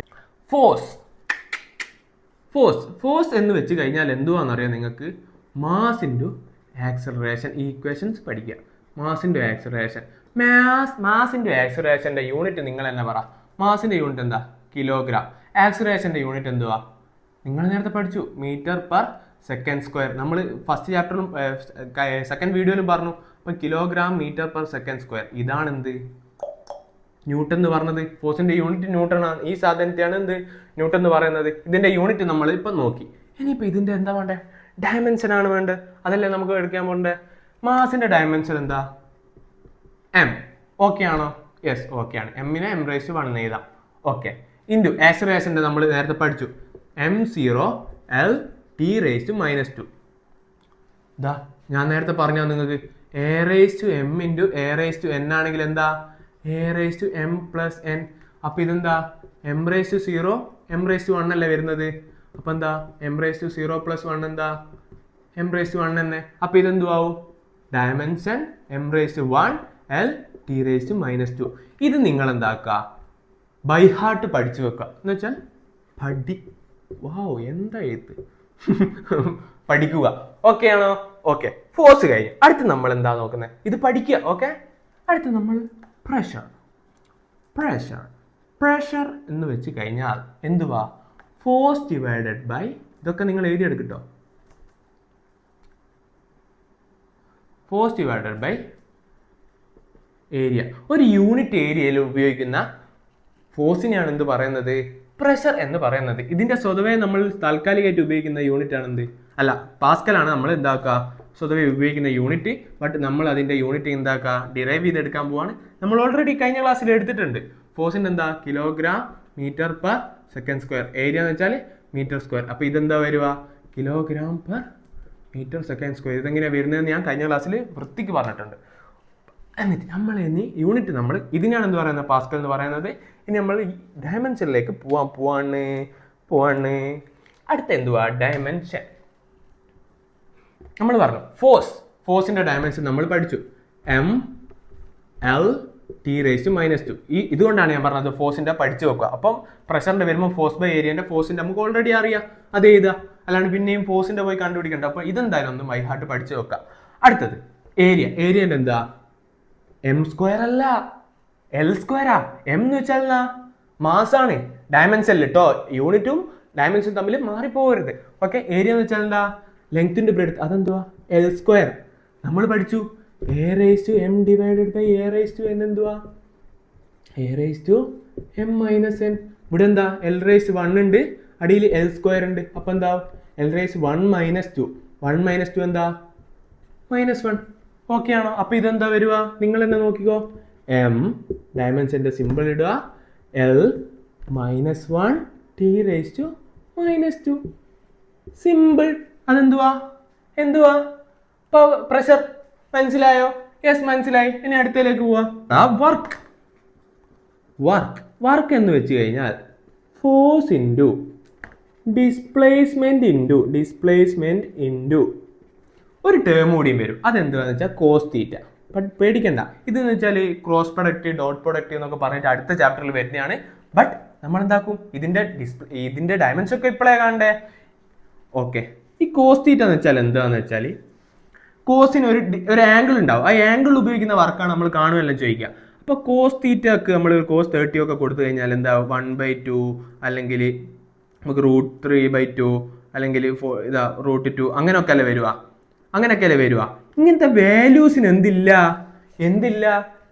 Speaker 1: ഫോഴ്സ് എന്ന് വെച്ച് കഴിഞ്ഞാൽ എന്തുവാണെന്നറിയാം നിങ്ങൾക്ക്? Mass into acceleration. ഈക്വേഷൻസ് പഠിക്കുക. Mass into acceleration. Mass into ആക്സിലറേഷൻ്റെ യൂണിറ്റ് നിങ്ങൾ തന്നെ പറ. മാസിൻ്റെ യൂണിറ്റ് എന്താ? കിലോഗ്രാം. ആക്സിലറേഷൻ്റെ യൂണിറ്റ് എന്തുവാ? നിങ്ങൾ നേരത്തെ പഠിച്ചു, മീറ്റർ പെർ സെക്കൻഡ് സ്ക്വയർ. നമ്മൾ ഫസ്റ്റ് ചാപ്റ്ററിലും സെക്കൻഡ് വീഡിയോയിലും പറഞ്ഞു. അപ്പം kilogram metre per second square. ഇതാണ് എന്ത്? ന്യൂട്ടൺ എന്ന് പറഞ്ഞത്. ഫോഴ്സിന്റെ യൂണിറ്റ് ന്യൂട്ടൺ ആണ്. ഈ സാധനത്തെയാണ് എന്ത് ന്യൂട്ടൺ എന്ന് പറയുന്നത്. ഇതിന്റെ യൂണിറ്റ് നമ്മൾ ഇപ്പം നോക്കി. ഇനിയിപ്പോൾ ഇതിന്റെ എന്താ വേണ്ടേ? ഡയമെൻഷൻ ആണ് വേണ്ടത്. അതല്ലേ നമുക്ക് എടുക്കാൻ പോകണ്ടേ? മാസിന്റെ ഡയമെൻഷൻ എന്താ? എം. ഓക്കെ ആണോ? യെസ്, ഓക്കെ ആണ്. എമ്മിനെ എം റേസ് ടു 1 എന്ന് എഴുതാം. ഓക്കെ. ഇൻറ്റു ആക്സിലറേഷൻ്റെ നമ്മൾ നേരത്തെ പഠിച്ചു m0 L T raise to minus 2. ഇതാ ഞാൻ നേരത്തെ പറഞ്ഞാൽ നിങ്ങൾക്ക് a raise to m into a raise to n ആണെങ്കിൽ എന്താ? A raise to m plus n. അപ്പോൾ ഇതെന്താ? M raise to 0 M raise to 1 അല്ലേ വരുന്നത്? അപ്പോൾ എന്താ? എം റേസ് ടു 0 പ്ലസ് 1 എന്താ? എം റേസ് ടു 1 തന്നെ. അപ്പോൾ ഇതെന്തുവാവും? Dimension M raise to 1 L T raise to minus 2. ഇത് നിങ്ങൾ എന്താക്കുക? ബൈ ഹാർട്ട് പഠിച്ചു വെക്കുക. എന്ന് വെച്ചാൽ എന്താ എഴുത്ത് പഠിക്കുക. ഓക്കെ ആണോ? ഓക്കെ. ഫോഴ്സ് കഴിഞ്ഞു. അടുത്ത് നമ്മൾ എന്താ നോക്കുന്നത്? ഇത് പഠിക്കുക. ഓക്കെ. അടുത്ത് നമ്മൾ പ്രഷർ എന്ന് വെച്ച് കഴിഞ്ഞാൽ എന്തുവാ? ഫോഴ്സ് ഡിവൈഡഡ് ബൈ, ഇതൊക്കെ നിങ്ങൾ എഴുതിയെടുക്കട്ടോ, ഫോഴ്സ് ഡിവൈഡഡ് ബൈ ഏരിയ. ഒരു യൂണിറ്റ് ഏരിയയിൽ ഉപയോഗിക്കുന്ന ഫോഴ്സിനെയാണ് എന്ത് പറയുന്നത്? പ്രഷർ എന്ന് പറയുന്നത്. ഇതിന്റെ സ്വതവേ നമ്മൾ താൽക്കാലികമായിട്ട് ഉപയോഗിക്കുന്ന യൂണിറ്റ് ആണ് എന്ത്? അല്ല, പാസ്കലാണ് നമ്മൾ എന്താക്കുക സ്വതവേ ഉപയോഗിക്കുന്ന യൂണിറ്റ്. ബട്ട് നമ്മൾ അതിന്റെ യൂണിറ്റ് എന്താക്കുക ഡിറൈവ് ചെയ്തെടുക്കാൻ പോവാണ്. നമ്മൾ ഓൾറെഡി കഴിഞ്ഞ ക്ലാസ്സിൽ എടുത്തിട്ടുണ്ട്. ഫോഴ്സിന്റെ എന്താ? Kilogram metre per second square. Area എന്ന് വെച്ചാൽ മീറ്റർ സ്ക്വയർ. അപ്പോൾ ഇതെന്താ വരിക? Kilogram per metre second square. ഇതെങ്ങനെയാണ് വരുന്നതെന്ന് ഞാൻ കഴിഞ്ഞ ക്ലാസ്സിൽ വൃത്തിക്ക് പറഞ്ഞിട്ടുണ്ട്. എന്നിട്ട് നമ്മൾ ഇനി യൂണിറ്റ് നമ്മൾ ഇതിനാണ് എന്ത് പറയുന്നത്? പാസ്കൽ എന്ന് പറയുന്നത്. ഇനി നമ്മൾ ഡയമെൻഷനിലേക്ക് പോവാണ്. അടുത്ത എന്തുവാ? ഡയമെൻഷൻ. നമ്മൾ പറഞ്ഞു ഫോഴ്സിന്റെ ഡയമെൻഷൻ നമ്മൾ പഠിച്ചു. M L T raise to minus 2. ഇതുകൊണ്ടാണ് ഞാൻ പറഞ്ഞത് ഫോഴ്സിന്റെ പഠിച്ചു വെക്കുക. അപ്പം പ്രഷറിന്റെ വരുമ്പോൾ ഫോഴ്സ് ബൈ ഏരിയന്റെ ഫോഴ്സിന്റെ നമുക്ക് ഓൾറെഡി അറിയാം, അത് എഴുതുക. അല്ലാണ്ട് പിന്നെയും ഫോഴ്സിന്റെ പോയി കണ്ടുപിടിക്കണ്ട. അപ്പോൾ ഇതെന്തായാലും ഒന്ന് ബൈ ഹാർട്ട് പഠിച്ചു വെക്കുക. അടുത്തത് ഏരിയന്റെ എന്താ? എം സ്ക്വയർ അല്ല, എൽ സ്ക്വയറാ. എം എന്ന് വെച്ചാൽ മാസാണ്. ഡയമെൻഷനിൽ കേട്ടോ, യൂണിറ്റും ഡയമെൻഷനും തമ്മിൽ മാറിപ്പോകരുത്. ഓക്കെ. ഏരിയ എന്ന് വെച്ചാൽ എന്താ? ലെങ്ത്തിന്റെ ബ്രെഡ്ത്ത്. അതെന്തുവാ? L square. നമ്മൾ പഠിച്ചു a raise to m divided by a raise to n എന്തുവാ? A raise to m minus n. ഇവിടെ എന്താ? എൽ റേസ് 1 ഉണ്ട്, അടിയിൽ എൽ സ്ക്വയർ ഉണ്ട്. അപ്പം എന്താ? L raise 1 minus 2. 1 മൈനസ് 2 എന്താ? -1. ഓക്കെ ആണോ? അപ്പോൾ ഇതെന്താ വരിക? നിങ്ങൾ തന്നെ നോക്കിക്കോ. എം ഡയമെൻഷന്റെ സിമ്പിൾ ഇടുക, L -1 T raise to -2. Simple. അതെന്തുവാ? പ്രഷർ. മനസ്സിലായോ? യെസ്, മനസ്സിലായി. ഇനി അടുത്തതിലേക്ക് പോവാ. വർക്ക് എന്ന് വെച്ച് കഴിഞ്ഞാൽ ഫോഴ്സ് ഇൻറ്റു ഡിസ്പ്ലേസ്മെന്റ് ഇൻറ്റു ഒരു ടേം കൂടിയും വരും. അതെന്താണെന്ന് വെച്ചാൽ കോസ് തീറ്റ. പേടിക്കണ്ട. ഇതെന്ന് വെച്ചാൽ ക്രോസ് പ്രൊഡക്റ്റ്, ഡോട്ട് പ്രൊഡക്റ്റ് എന്നൊക്കെ പറഞ്ഞിട്ട് അടുത്ത ചാപ്റ്ററിൽ വരുന്നതാണ്. ബട്ട് നമ്മൾ എന്താക്കും, ഇതിന്റെ ഡയമെൻഷൻ ഒക്കെ ഇപ്പോഴേ കാണണ്ടേ. ഓക്കെ, ഈ കോസ് തീറ്റ എന്ന് വെച്ചാൽ എന്താന്ന് വെച്ചാൽ കോസിന് ഒരു ആംഗിൾ ഉണ്ടാവും. ആ ആംഗിൾ ഉപയോഗിക്കുന്ന വർക്കാണ് നമ്മൾ കാണുമല്ലോ ചോദിക്കുക. അപ്പോൾ കോസ് തീറ്റക്ക് നമ്മൾ കോസ് 30 ഒക്കെ കൊടുത്തു കഴിഞ്ഞാൽ എന്താ 1/2 അല്ലെങ്കിൽ നമുക്ക് √3/2 അല്ലെങ്കിൽ √2 അങ്ങനെയൊക്കെ അല്ലേ വരിക. ഇങ്ങനത്തെ വാല്യൂസിന് എന്തില്ല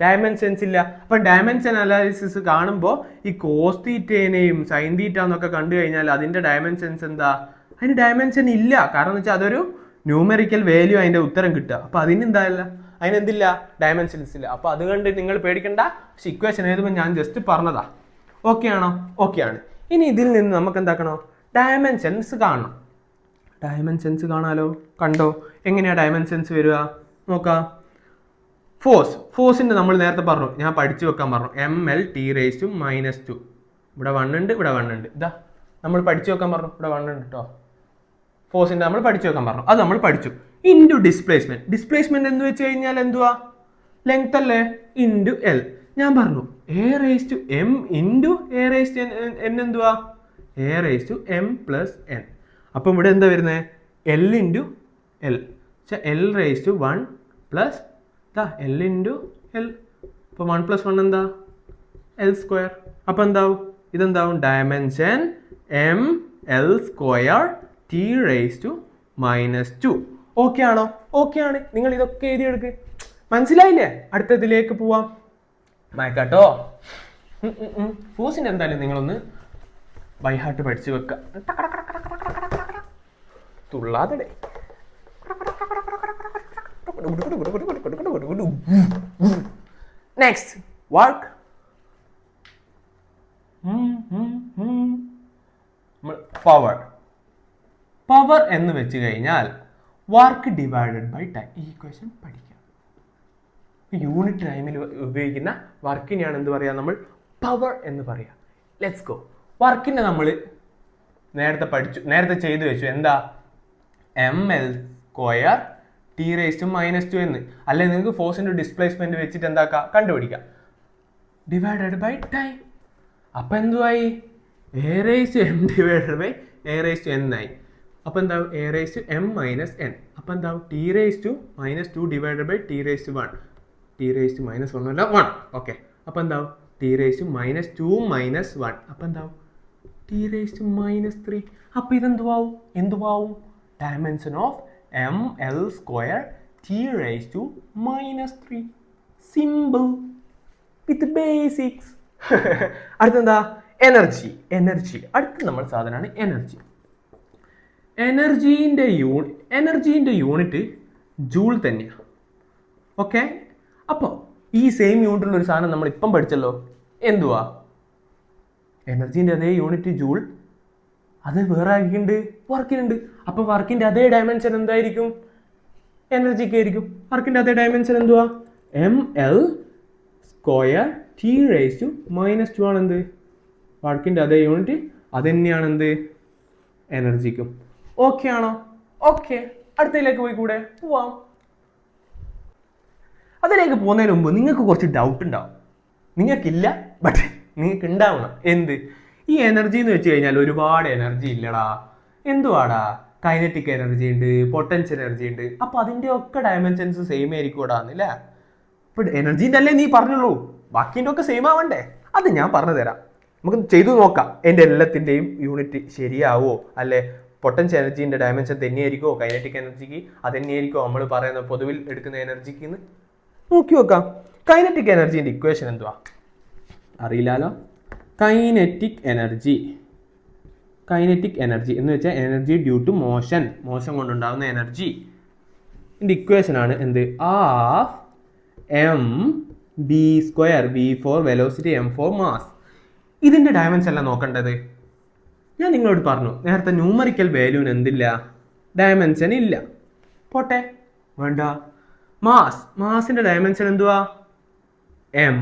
Speaker 1: ഡയമെൻഷൻസ് ഇല്ല. അപ്പം ഡയമെൻഷൻ അനാലിസിസ് കാണുമ്പോൾ ഈ കോസ് തീറ്റേനെയും സൈൻ തീറ്റ എന്നൊക്കെ കണ്ടു കഴിഞ്ഞാൽ അതിൻ്റെ ഡയമെൻഷൻസ് എന്താ, അതിന് ഡയമെൻഷൻ ഇല്ല. കാരണം എന്ന് വെച്ചാൽ അതൊരു ന്യൂമെറിക്കൽ വാല്യൂ അതിൻ്റെ ഉത്തരം കിട്ടുക. അപ്പോൾ അതിനെന്തില്ല, ഡയമെൻഷൻസ് ഇല്ല. അപ്പോൾ അതുകൊണ്ട് നിങ്ങൾ പേടിക്കണ്ട. പക്ഷെ ഇക്വേഷൻ എഴുതുമ്പോൾ ഞാൻ ജസ്റ്റ് പറഞ്ഞതാ. ഓക്കെ ആണോ? ഓക്കെ ആണ്. ഇനി ഇതിൽ നിന്ന് നമുക്ക് എന്താക്കണോ, ഡയമെൻഷൻസ് കാണണം. ഡയമെൻഷൻസ് കാണാലോ. കണ്ടോ എങ്ങനെയാണ് ഡയമെൻഷൻസ് വരിക നോക്കാം. ഫോഴ്സിൻ്റെ നമ്മൾ നേരത്തെ പറഞ്ഞു, ഞാൻ പഠിച്ചു വെക്കാൻ പറഞ്ഞു, mL(T⁻²). ഇവിടെ 1 ഉണ്ട്, ഇവിടെ 1 ഉണ്ട്. ഇതാ നമ്മൾ പഠിച്ചു വെക്കാൻ പറഞ്ഞു, ഇവിടെ 1 ഉണ്ട് കേട്ടോ. ഫോഴ്സിൻ്റെ നമ്മൾ പഠിച്ചു വെക്കാൻ പറഞ്ഞു, അത് നമ്മൾ പഠിച്ചു. ഇൻറ്റു ഡിസ്പ്ലേസ്മെന്റ് എന്ന് വെച്ച് കഴിഞ്ഞാൽ എന്തുവാ, ലെങ്ത് അല്ലേ, ഇൻറ്റു L. ഞാൻ പറഞ്ഞു A⁻m ഇൻറ്റു A⁻n എന്തുവാ, A⁻m+n. അപ്പം ഇവിടെ എന്താ വരുന്നത്, L into L, L⁻1 plus L into L. അപ്പോൾ 1 + 1 എന്താ, L². അപ്പം എന്താവും, ഇതെന്താവും, ഡയമെൻഷൻ mL² T⁻². ഓക്കെ ആണോ? ഓക്കെ ആണ്. നിങ്ങൾ ഇതൊക്കെ എഴുതിയെടുക്ക്. മനസ്സിലായില്ലേ? അടുത്തതിലേക്ക് പോവാം. മയക്കാട്ടോ. ഫോഴ്സിൻ്റെ എന്തായാലും നിങ്ങളൊന്ന് ബൈഹാർട്ട് പഠിച്ചു വെക്കുക. തുള്ളാതെ. Next work. പവർ എന്ന് വെച്ച് കഴിഞ്ഞാൽ വർക്ക് ഡിവൈഡഡ് ബൈ ടൈം. ഈ ഇക്വേഷൻ പഠിക്കാം. യൂണിറ്റ് ടൈമിൽ ഉപയോഗിക്കുന്ന വർക്കിനെയാണ് എന്ത് പറയുക, നമ്മൾ പവർ എന്ന് പറയുക. Let's go. വർക്കിനെ നമ്മൾ നേരത്തെ ചെയ്തു വെച്ചു. എന്താ, mL² T⁻² എന്ന്. അല്ലെങ്കിൽ നിങ്ങൾക്ക് ഫോഴ്സിൻ്റെ ഡിസ്പ്ലേസ്മെന്റ് വെച്ചിട്ട് എന്താക്കാം, കണ്ടുപിടിക്കാം. Divided by time. അപ്പം എന്തുവായി, A⁻m/A⁻n ആയി. അപ്പം എന്താവും, A⁻m-n. അപ്പം എന്താവും, T⁻² divided by T⁻1. T⁻1 അല്ല 1. ഓക്കെ. അപ്പം എന്താവും, T⁻2 - 1. അപ്പം എന്താവും, T⁻3. അപ്പം എന്തുവാവും, dimension of mL² T⁻3. Simple with basics. അടുത്തെന്താ, എനർജി. അടുത്ത നമ്മൾ സാധനമാണ് എനർജി. എനർജീൻ്റെ യൂണിറ്റ് ജൂൾ തന്നെയാണ്. ഓക്കെ. അപ്പോൾ ഈ സെയിം യൂണിറ്റുള്ള ഒരു സാധനം നമ്മൾ ഇപ്പം പഠിച്ചല്ലോ. എന്തുവാ, എനർജീൻ്റെ അതേ യൂണിറ്റ് ജൂൾ. അത് വേറെ ആർക്കുണ്ട്, വർക്കിനുണ്ട്. അപ്പോൾ വർക്കിൻ്റെ അതേ ഡയമെൻഷൻ എന്തായിരിക്കും, എനർജിക്ക് ആയിരിക്കും. വർക്കിൻ്റെ അതേ ഡയമെൻഷൻ എന്തുവാ, mL² T⁻2 ആണ് എന്ത്, വർക്കിൻ്റെ അതേ യൂണിറ്റ്. അത് തന്നെയാണ് എന്ത്, എനർജിക്കും. ഓക്കെ ആണോ? ഓക്കെ. അടുത്തതിലേക്ക് പോവാം. അതിലേക്ക് പോകുന്നതിന് മുമ്പ് നിങ്ങൾക്ക് കുറച്ച് ഡൗട്ട് ഉണ്ടാവും. നിങ്ങൾക്കില്ല, ബട്ട് നിങ്ങൾക്ക് ഉണ്ടാവണം. എന്ത്, ഈ എനർജി എന്ന് വെച്ച് കഴിഞ്ഞാൽ ഒരുപാട് എനർജി ഇല്ലടാ. എന്തുവാടാ, കൈനറ്റിക് എനർജി ഉണ്ട്, പൊട്ടൻഷ്യൽ എനർജി ഉണ്ട്. അപ്പോൾ അതിൻ്റെ ഒക്കെ ഡയമെൻഷൻസ് സെയിം ആയിരിക്കും ഇടാന്നില്ല. ഇപ്പം എനർജീൻ്റെ അല്ലേ നീ പറഞ്ഞുള്ളൂ, ബാക്കിൻ്റെ ഒക്കെ സെയിം ആവണ്ടേ? അത് ഞാൻ പറഞ്ഞു തരാം. നമുക്ക് ചെയ്തു നോക്കാം. എൻ്റെ എല്ലാത്തിൻ്റെയും യൂണിറ്റ് ശരിയാവോ, അല്ലെ പൊട്ടൻഷ്യൽ എനർജീൻ്റെ ഡയമെൻഷൻ തന്നെയായിരിക്കുമോ കൈനറ്റിക് എനർജിക്ക്, അത് തന്നെയായിരിക്കുമോ നമ്മൾ പറയുന്ന പൊതുവിൽ എടുക്കുന്ന എനർജിക്ക് എന്ന് നോക്കി നോക്കാം. കൈനറ്റിക് എനർജീൻ്റെ ഇക്വേഷൻ എന്തുവാ അറിയില്ലാലോ. കൈനറ്റിക് എനർജി എന്ന് വെച്ചാൽ എനർജി ഡ്യൂ ടു മോഷൻ കൊണ്ടുണ്ടാകുന്ന എനർജി. ഇതിൻ്റെ ഇക്വേഷനാണ് എന്ത്, mv², v for velocity, m for mass. ഇതിൻ്റെ ഡയമെൻഷൻ അല്ല നോക്കേണ്ടത്. ഞാൻ നിങ്ങളോട് പറഞ്ഞു നേരത്തെ, ന്യൂമറിക്കൽ വാല്യൂവിന് എന്തില്ല, ഡയമെൻഷൻ ഇല്ല. പോട്ടെ, വേണ്ട. മാസിൻ്റെ ഡയമെൻഷൻ എന്തുവാ, m.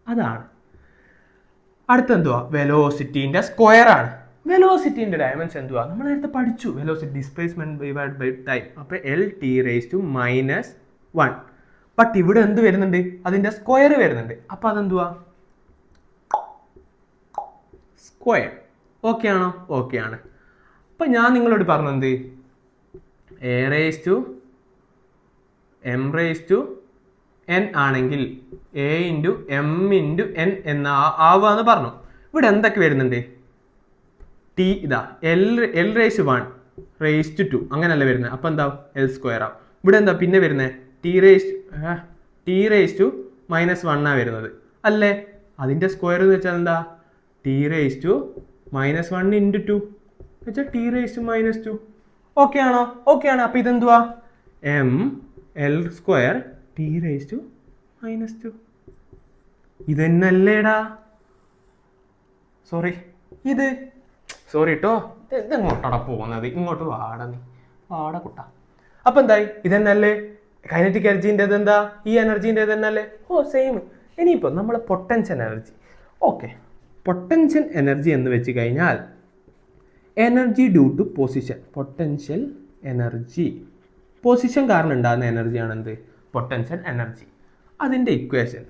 Speaker 1: അതാണ്. അടുത്തെന്തുവാ, വെലോസിറ്റീൻ്റെ സ്ക്വയർ ആണ്. വെലോസിറ്റീൻ്റെ ഡയമെൻഷൻ എന്തുവാ, നമ്മൾ നേരത്തെ പഠിച്ചു, velocity displacement divide by time. അപ്പോൾ L T⁻⁻1. ബട്ട് ഇവിടെ എന്ത് വരുന്നുണ്ട്? അതിന്റെ സ്ക്വയർ വരുന്നുണ്ട്. അപ്പൊ അതെന്തുവാ? സ്ക്വയർ. ഓക്കെ ആണോ? ഓക്കെ ആണ്. അപ്പൊ ഞാൻ നിങ്ങളോട് പറഞ്ഞത് a raise to m raise to n ആണെങ്കിൽ a into m into n എന്ന ആവുകയെന്ന് പറഞ്ഞു. ഇവിടെ എന്തൊക്കെ വരുന്നുണ്ട്? ടി ഇതാ എൽ റേസ് 1 റേസ് ടു 2 അങ്ങനെയല്ല വരുന്നത്. അപ്പം എന്താ? എൽ സ്ക്വയർ ആവും. ഇവിടെ എന്താ പിന്നെ വരുന്നത്? ടി റേസ് ടു -1 വരുന്നത് അല്ലേ? അതിന്റെ സ്ക്വയർ എന്ന് വെച്ചാൽ എന്താ? ടി റേസ് ടു -1 ഇൻറ്റു 2 വെച്ചാൽ ടി റേസ് ടു -2. ഓക്കെ ആണോ? ഓക്കെ ആണ്. അപ്പൊ ഇതെന്തുവാ? M L square T raise to -2. ഇത് തന്നെല്ലേടാ? സോറി കേട്ടോ, ഇതെങ്ങോട്ടാടാ പോകുന്നത്? ഇങ്ങോട്ട് വാട കുട്ട. അപ്പൊ എന്തായി? ഇതെന്നല്ലേ കൈനറ്റിക് എനർജീൻ്റെത്? എന്താ ഈ എനർജീൻ്റെ തന്നെയല്ലേ? Oh same. ഇനിയിപ്പോ നമ്മളെ potential energy. Okay, potential energy എന്ന് വെച്ച് കഴിഞ്ഞാൽ energy due to position. Potential energy position കാരണം ഉണ്ടാകുന്ന എനർജിയാണ് എന്ത്? Potential energy. അതിൻ്റെ equation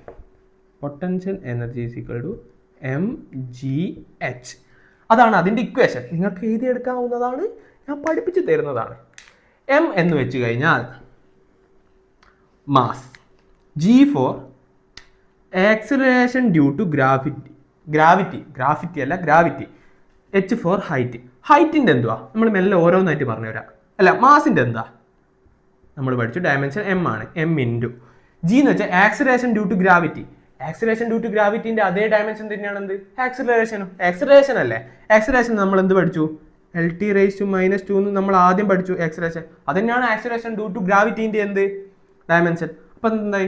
Speaker 1: potential energy is equal to mgh. അതാണ് അതിൻ്റെ ഇക്വേഷൻ. നിങ്ങൾക്ക് എഴുതിയെടുക്കാവുന്നതാണ്, ഞാൻ പഠിപ്പിച്ചു തരുന്നതാണ്. എം എന്ന് വെച്ച് കഴിഞ്ഞാൽ mass, G for acceleration due to gravity, H for height. ഹൈറ്റിൻ്റെ എന്തുവാ? നമ്മൾ മെല്ലെ ഓരോന്നായിട്ട് പറഞ്ഞുതരാം. അല്ല, മാസിൻ്റെ എന്താ? നമ്മൾ പഠിച്ചു ഡയമെൻഷൻ എം ആണ്. എം ഇൻറ്റു ജി എന്ന് വെച്ചാൽ acceleration due to gravity. Acceleration due to ഗ്രാവിറ്റിന്റെ അതേ ഡയമെൻഷൻ തന്നെയാണ് എന്ത്? ആക്സിലറേഷൻ അല്ലേ? ആക്സിലറേഷൻ നമ്മൾ എന്ത് പഠിച്ചു? എൽ ടി റേസ് ടു -2 എന്ന് നമ്മൾ ആദ്യം പഠിച്ചു. ആക്സിലറേഷൻ അത് തന്നെയാണ് ആക്സിലറേഷൻ ഡ്യൂ ടു ഗ്രാവിറ്റിന്റെ എന്ത് ഡയമെൻഷൻ. അപ്പൊ എന്തായി?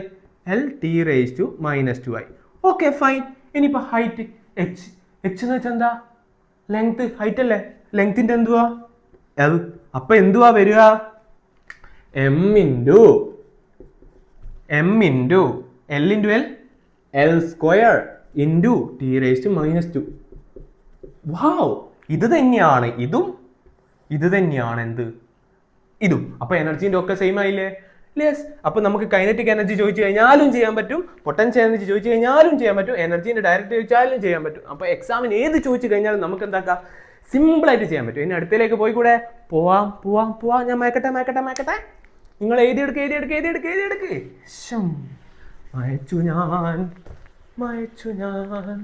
Speaker 1: എൽ ടി റേസ് ടു -2 ആയി. Okay fine. ഇനിയിപ്പോ ഹൈറ്റ് എച്ച് എന്ന് വെച്ചാൽ എന്താ? ലെങ്ത്. ഹൈറ്റ് അല്ലേ? ലെങ്ത്തിന്റെ എന്തുവാ? എൽ. അപ്പൊ എന്തുവാ വരിക? M into L into L square into T raise to -2. Wow, ഇത് തന്നെയാണ് ഇതും, ഇത് തന്നെയാണ് എന്ത്? ഇതും. അപ്പൊ എനർജീൻ്റെ ഒക്കെ സെയിം ആയില്ലേ? യെസ്. അപ്പൊ നമുക്ക് കൈനറ്റിക് എനർജി ചോദിച്ചു കഴിഞ്ഞാലും ചെയ്യാൻ പറ്റും, പൊട്ടൻഷ്യൽ എനർജി ചോദിച്ചു കഴിഞ്ഞാലും ചെയ്യാൻ പറ്റും, എനർജീൻ്റെ ഡയറക്റ്റ് ചോദിച്ചാലും ചെയ്യാൻ പറ്റും. അപ്പൊ എക്സാമിന് ഏത് ചോദിച്ചു കഴിഞ്ഞാലും നമുക്ക് എന്താക്കാം? സിമ്പിൾ ആയിട്ട് ചെയ്യാൻ പറ്റും. ഇനി അടുത്തേക്ക് പോയി കൂടെ? പോവാം. ഞാൻ മയക്കട്ടെ. നിങ്ങൾ എഴുതിയെടുക്ക്. മയച്ചു ഞാൻ.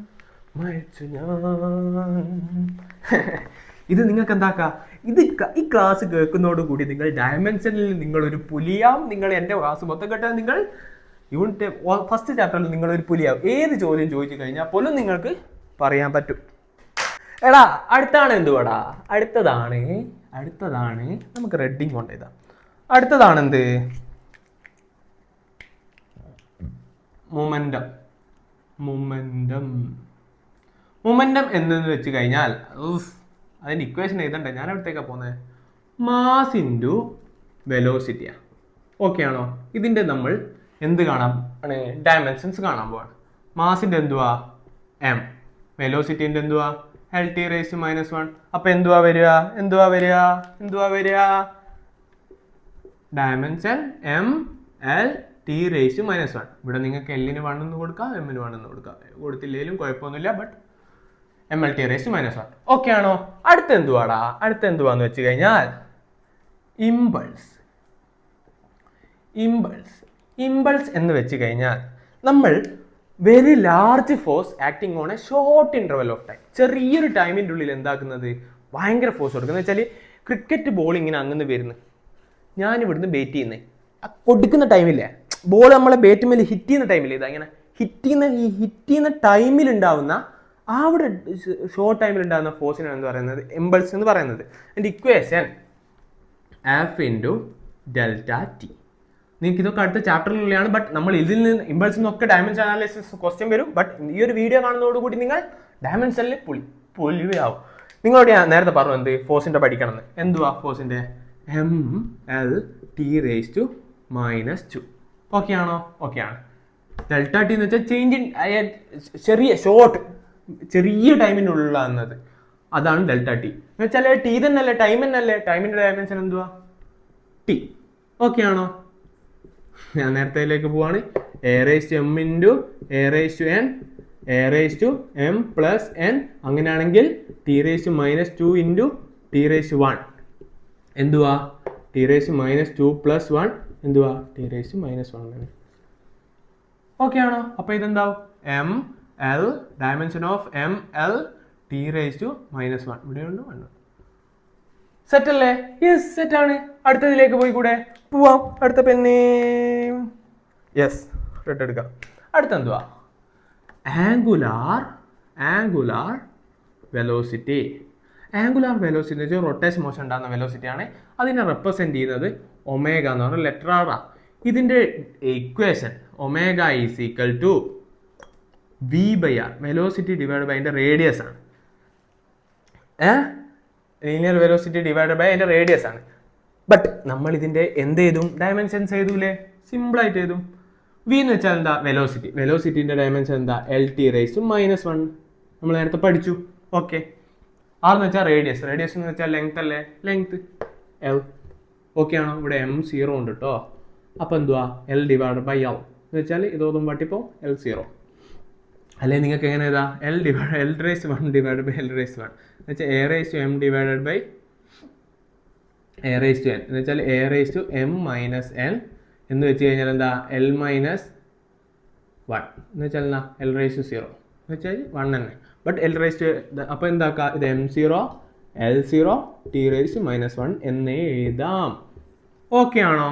Speaker 1: ഇത് നിങ്ങൾക്ക് എന്താക്കാം? ഈ ക്ലാസ് കേൾക്കുന്നതോടുകൂടി നിങ്ങൾ ഡയമെൻഷനിൽ നിങ്ങളൊരു പുലിയാവും. നിങ്ങൾ എൻ്റെ ക്ലാസ് മൊത്തം കേട്ടാൽ നിങ്ങൾ യൂണിറ്റ് ഫസ്റ്റ് ചാപ്റ്ററിൽ നിങ്ങളൊരു പുലിയാവും. ഏത് ചോദ്യം ചോദിച്ചു കഴിഞ്ഞാൽ പോലും നിങ്ങൾക്ക് പറയാൻ പറ്റും. എടാ അടുത്താണ് എന്തുവാടാ? അടുത്തതാണ് നമുക്ക് റെഡിങ് കൊണ്ട് എഴുതാം. അടുത്തതാണ് എന്ത്? മൊമെന്റം എന്ന് വെച്ച് കഴിഞ്ഞാൽ അതിന് ഇക്വേഷൻ എഴുതണ്ടേ? ഞാൻ അടുത്തേക്കാ പോകുന്നത്. Mass into വെലോസിറ്റിയാ. ഓക്കെ ആണോ? ഇതിന്റെ നമ്മൾ എന്ത് കാണാൻ ഡയമെൻഷൻസ് കാണാൻ പോവാണ്. മാസിന്റെ എന്തുവാ? എം. വെലോസിറ്റിന്റെ എന്തുവാ? L T raise to -1. അപ്പൊ എന്തുവാ വരിക? Dimension M L T raise to -1. ഇവിടെ നിങ്ങൾക്ക് എല്ലിന് 1 എന്ന് കൊടുക്കാം, എമ്മിന് 1 എന്ന് കൊടുക്കാം. കൊടുത്തില്ലെങ്കിലും കുഴപ്പമൊന്നുമില്ല. But M L T raise to -1. Okay ആണോ? അടുത്ത എന്തുവാന്ന് വെച്ച് കഴിഞ്ഞാൽ ഇമ്പൾസ് എന്ന് വെച്ച് കഴിഞ്ഞാൽ നമ്മൾ very large force acting on A short interval of time. ചെറിയൊരു ടൈമിൻ്റെ ഉള്ളിൽ എന്താക്കുന്നത്? ഭയങ്കര ഫോഴ്സ് കൊടുക്കുന്നത്. വെച്ചാൽ ക്രിക്കറ്റ് ബോൾ ഇങ്ങനെ അങ്ങനെ വരുന്നത്, ഞാൻ ഇവിടുന്ന് ബേറ്റ് ചെയ്യുന്നത്, കൊടുക്കുന്ന ടൈമില്ലേ, ബോൾ നമ്മളെ ബാറ്റ് മേൽ ഹിറ്റ് ചെയ്യുന്ന ടൈമില്ലേ, ഇതങ്ങനെ ഹിറ്റ് ചെയ്യുന്ന ടൈമിൽ ഉണ്ടാവുന്ന അവിടെ ഷോർട്ട് ടൈമിൽ ഉണ്ടാകുന്ന ഫോഴ്സിനാണ് എന്ന് പറയുന്നത് ഇമ്പൾസ് എന്ന് പറയുന്നത്. അതിൻ്റെ equation F into delta T. നിങ്ങൾക്ക് ഇതൊക്കെ അടുത്ത ചാപ്റ്ററിലുള്ളതാണ്. ബട്ട് നമ്മൾ ഇതിൽ നിന്ന് ഇമ്പൾസിൽ നിന്നൊക്കെ ഡയമെൻഷൻ അനാലിസിസ് ക്വസ്റ്റ്യൻ വരും. ബട്ട് ഈ ഒരു വീഡിയോ കാണുന്നതോടുകൂടി നിങ്ങൾ ഡയമെൻഷനിൽ പൊലിവയാവും. നിങ്ങളോട് ഞാൻ നേരത്തെ പറഞ്ഞു എന്ത് ഫോഴ്സിൻ്റെ പഠിക്കണം എന്ന്. എന്തുവാ ഫോഴ്സിൻ്റെ? M L T raise to -2. Okay ആണോ? ഓക്കെ ആണ്. ഡെൽറ്റ ടി എന്ന് വെച്ചാൽ ചേഞ്ച് ഇൻ ചെറിയ ടൈമിനുള്ളിലാകുന്നത്, അതാണ് ഡെൽറ്റ ടി എന്ന് വെച്ചാൽ ടി തന്നെയല്ലേ, ടൈം തന്നെയല്ലേ. ടൈമിൻ്റെ ഡയമെൻഷൻ എന്തുവാ? ടി. ഓക്കെ ആണോ? ഞാൻ നേരത്തേലേക്ക് പോവാണ്. A raise to m into a raise to n a raise to m plus n. അങ്ങനെയാണെങ്കിൽ T raise to minus 2 into T raise to 1 എന്തുവാ? T raise to minus 2 plus 1 എന്തുവാ? T raise to minus 1. Okay ആണോ? അപ്പോൾ ഇതെന്താവും? M L dimension of M L T raise to minus 1. ഇവിടെയുണ്ട് 1. Set അല്ലേ? Yes, സെറ്റാണ്. അടുത്തതിലേക്ക് പോയി കൂടെ പോവാം. അടുത്ത പെന്നെ. യെസ്, റെഡ് എടുക്കാം. അടുത്ത എന്തുവാ? Angular velocity. ആംഗുലാർ വെലോസിറ്റി എന്ന് വെച്ചാൽ റൊട്ടേഷൻ മോഷൻ ഉണ്ടാകുന്ന വെലോസിറ്റി ആണ്. അതിനെ റെപ്രസെന്റ് ചെയ്യുന്നത് ഒമേഗ എന്ന് പറഞ്ഞ ലെറ്റർ ആർ. ഇതിന്റെ equation omega is equal to v by r, velocity divide by അതിന്റെ റേഡിയസ് ആണ്. ലീനിയർ വെലോസിറ്റി ഡിവൈഡ് ബൈ അതിന്റെ റേഡിയസ് ആണ്. ബട്ട് നമ്മൾ ഇതിന്റെ എന്ത് ചെയ്തും? ഡയമെൻഷൻസ് ചെയ്തൂലേ? സിമ്പിൾ ആയിട്ട് ചെയ്തും. വി എന്ന് വെച്ചാൽ എന്താ? വെലോസിറ്റി. വെലോസിറ്റിന്റെ ഡയമെൻഷൻ എന്താ? L T raise to minus 1. നമ്മൾ നേരത്തെ പഠിച്ചു. ഓക്കെ. ആർ എന്ന് വെച്ചാൽ റേഡിയസ്. റേഡിയസ് എന്ന് വെച്ചാൽ ലെങ്ത് അല്ലേ? Length L. ഓക്കെ ആണോ? ഇവിടെ m0 ഉണ്ട് കേട്ടോ. അപ്പൊ എന്തുവാ? എൽ ഡിവൈഡ് ബൈ എൽ എന്ന് വെച്ചാൽ ഇതോതും പട്ടിപ്പോ L0. അല്ലെങ്കിൽ നിങ്ങൾക്ക് എങ്ങനെ എഴുതാ? L raise 1 divide by L raise 1 എന്ന് വെച്ചാൽ a raise to m divided by a raise to n എന്ന് വെച്ചാൽ a raise to m minus n എന്ന് വെച്ച് കഴിഞ്ഞാൽ എന്താ? എൽ മൈനസ് 1 എന്ന് വെച്ചാൽ എന്താ? എൽ റേസ് ടു 0 എന്ന് വെച്ചാൽ 1 തന്നെ. ബട്ട് എൽ റേസ് ടു അപ്പോൾ എന്താക്കുക? ഇത് M0 L0 T raise to minus 1 എന്നേ എഴുതാം. ഓക്കെ ആണോ?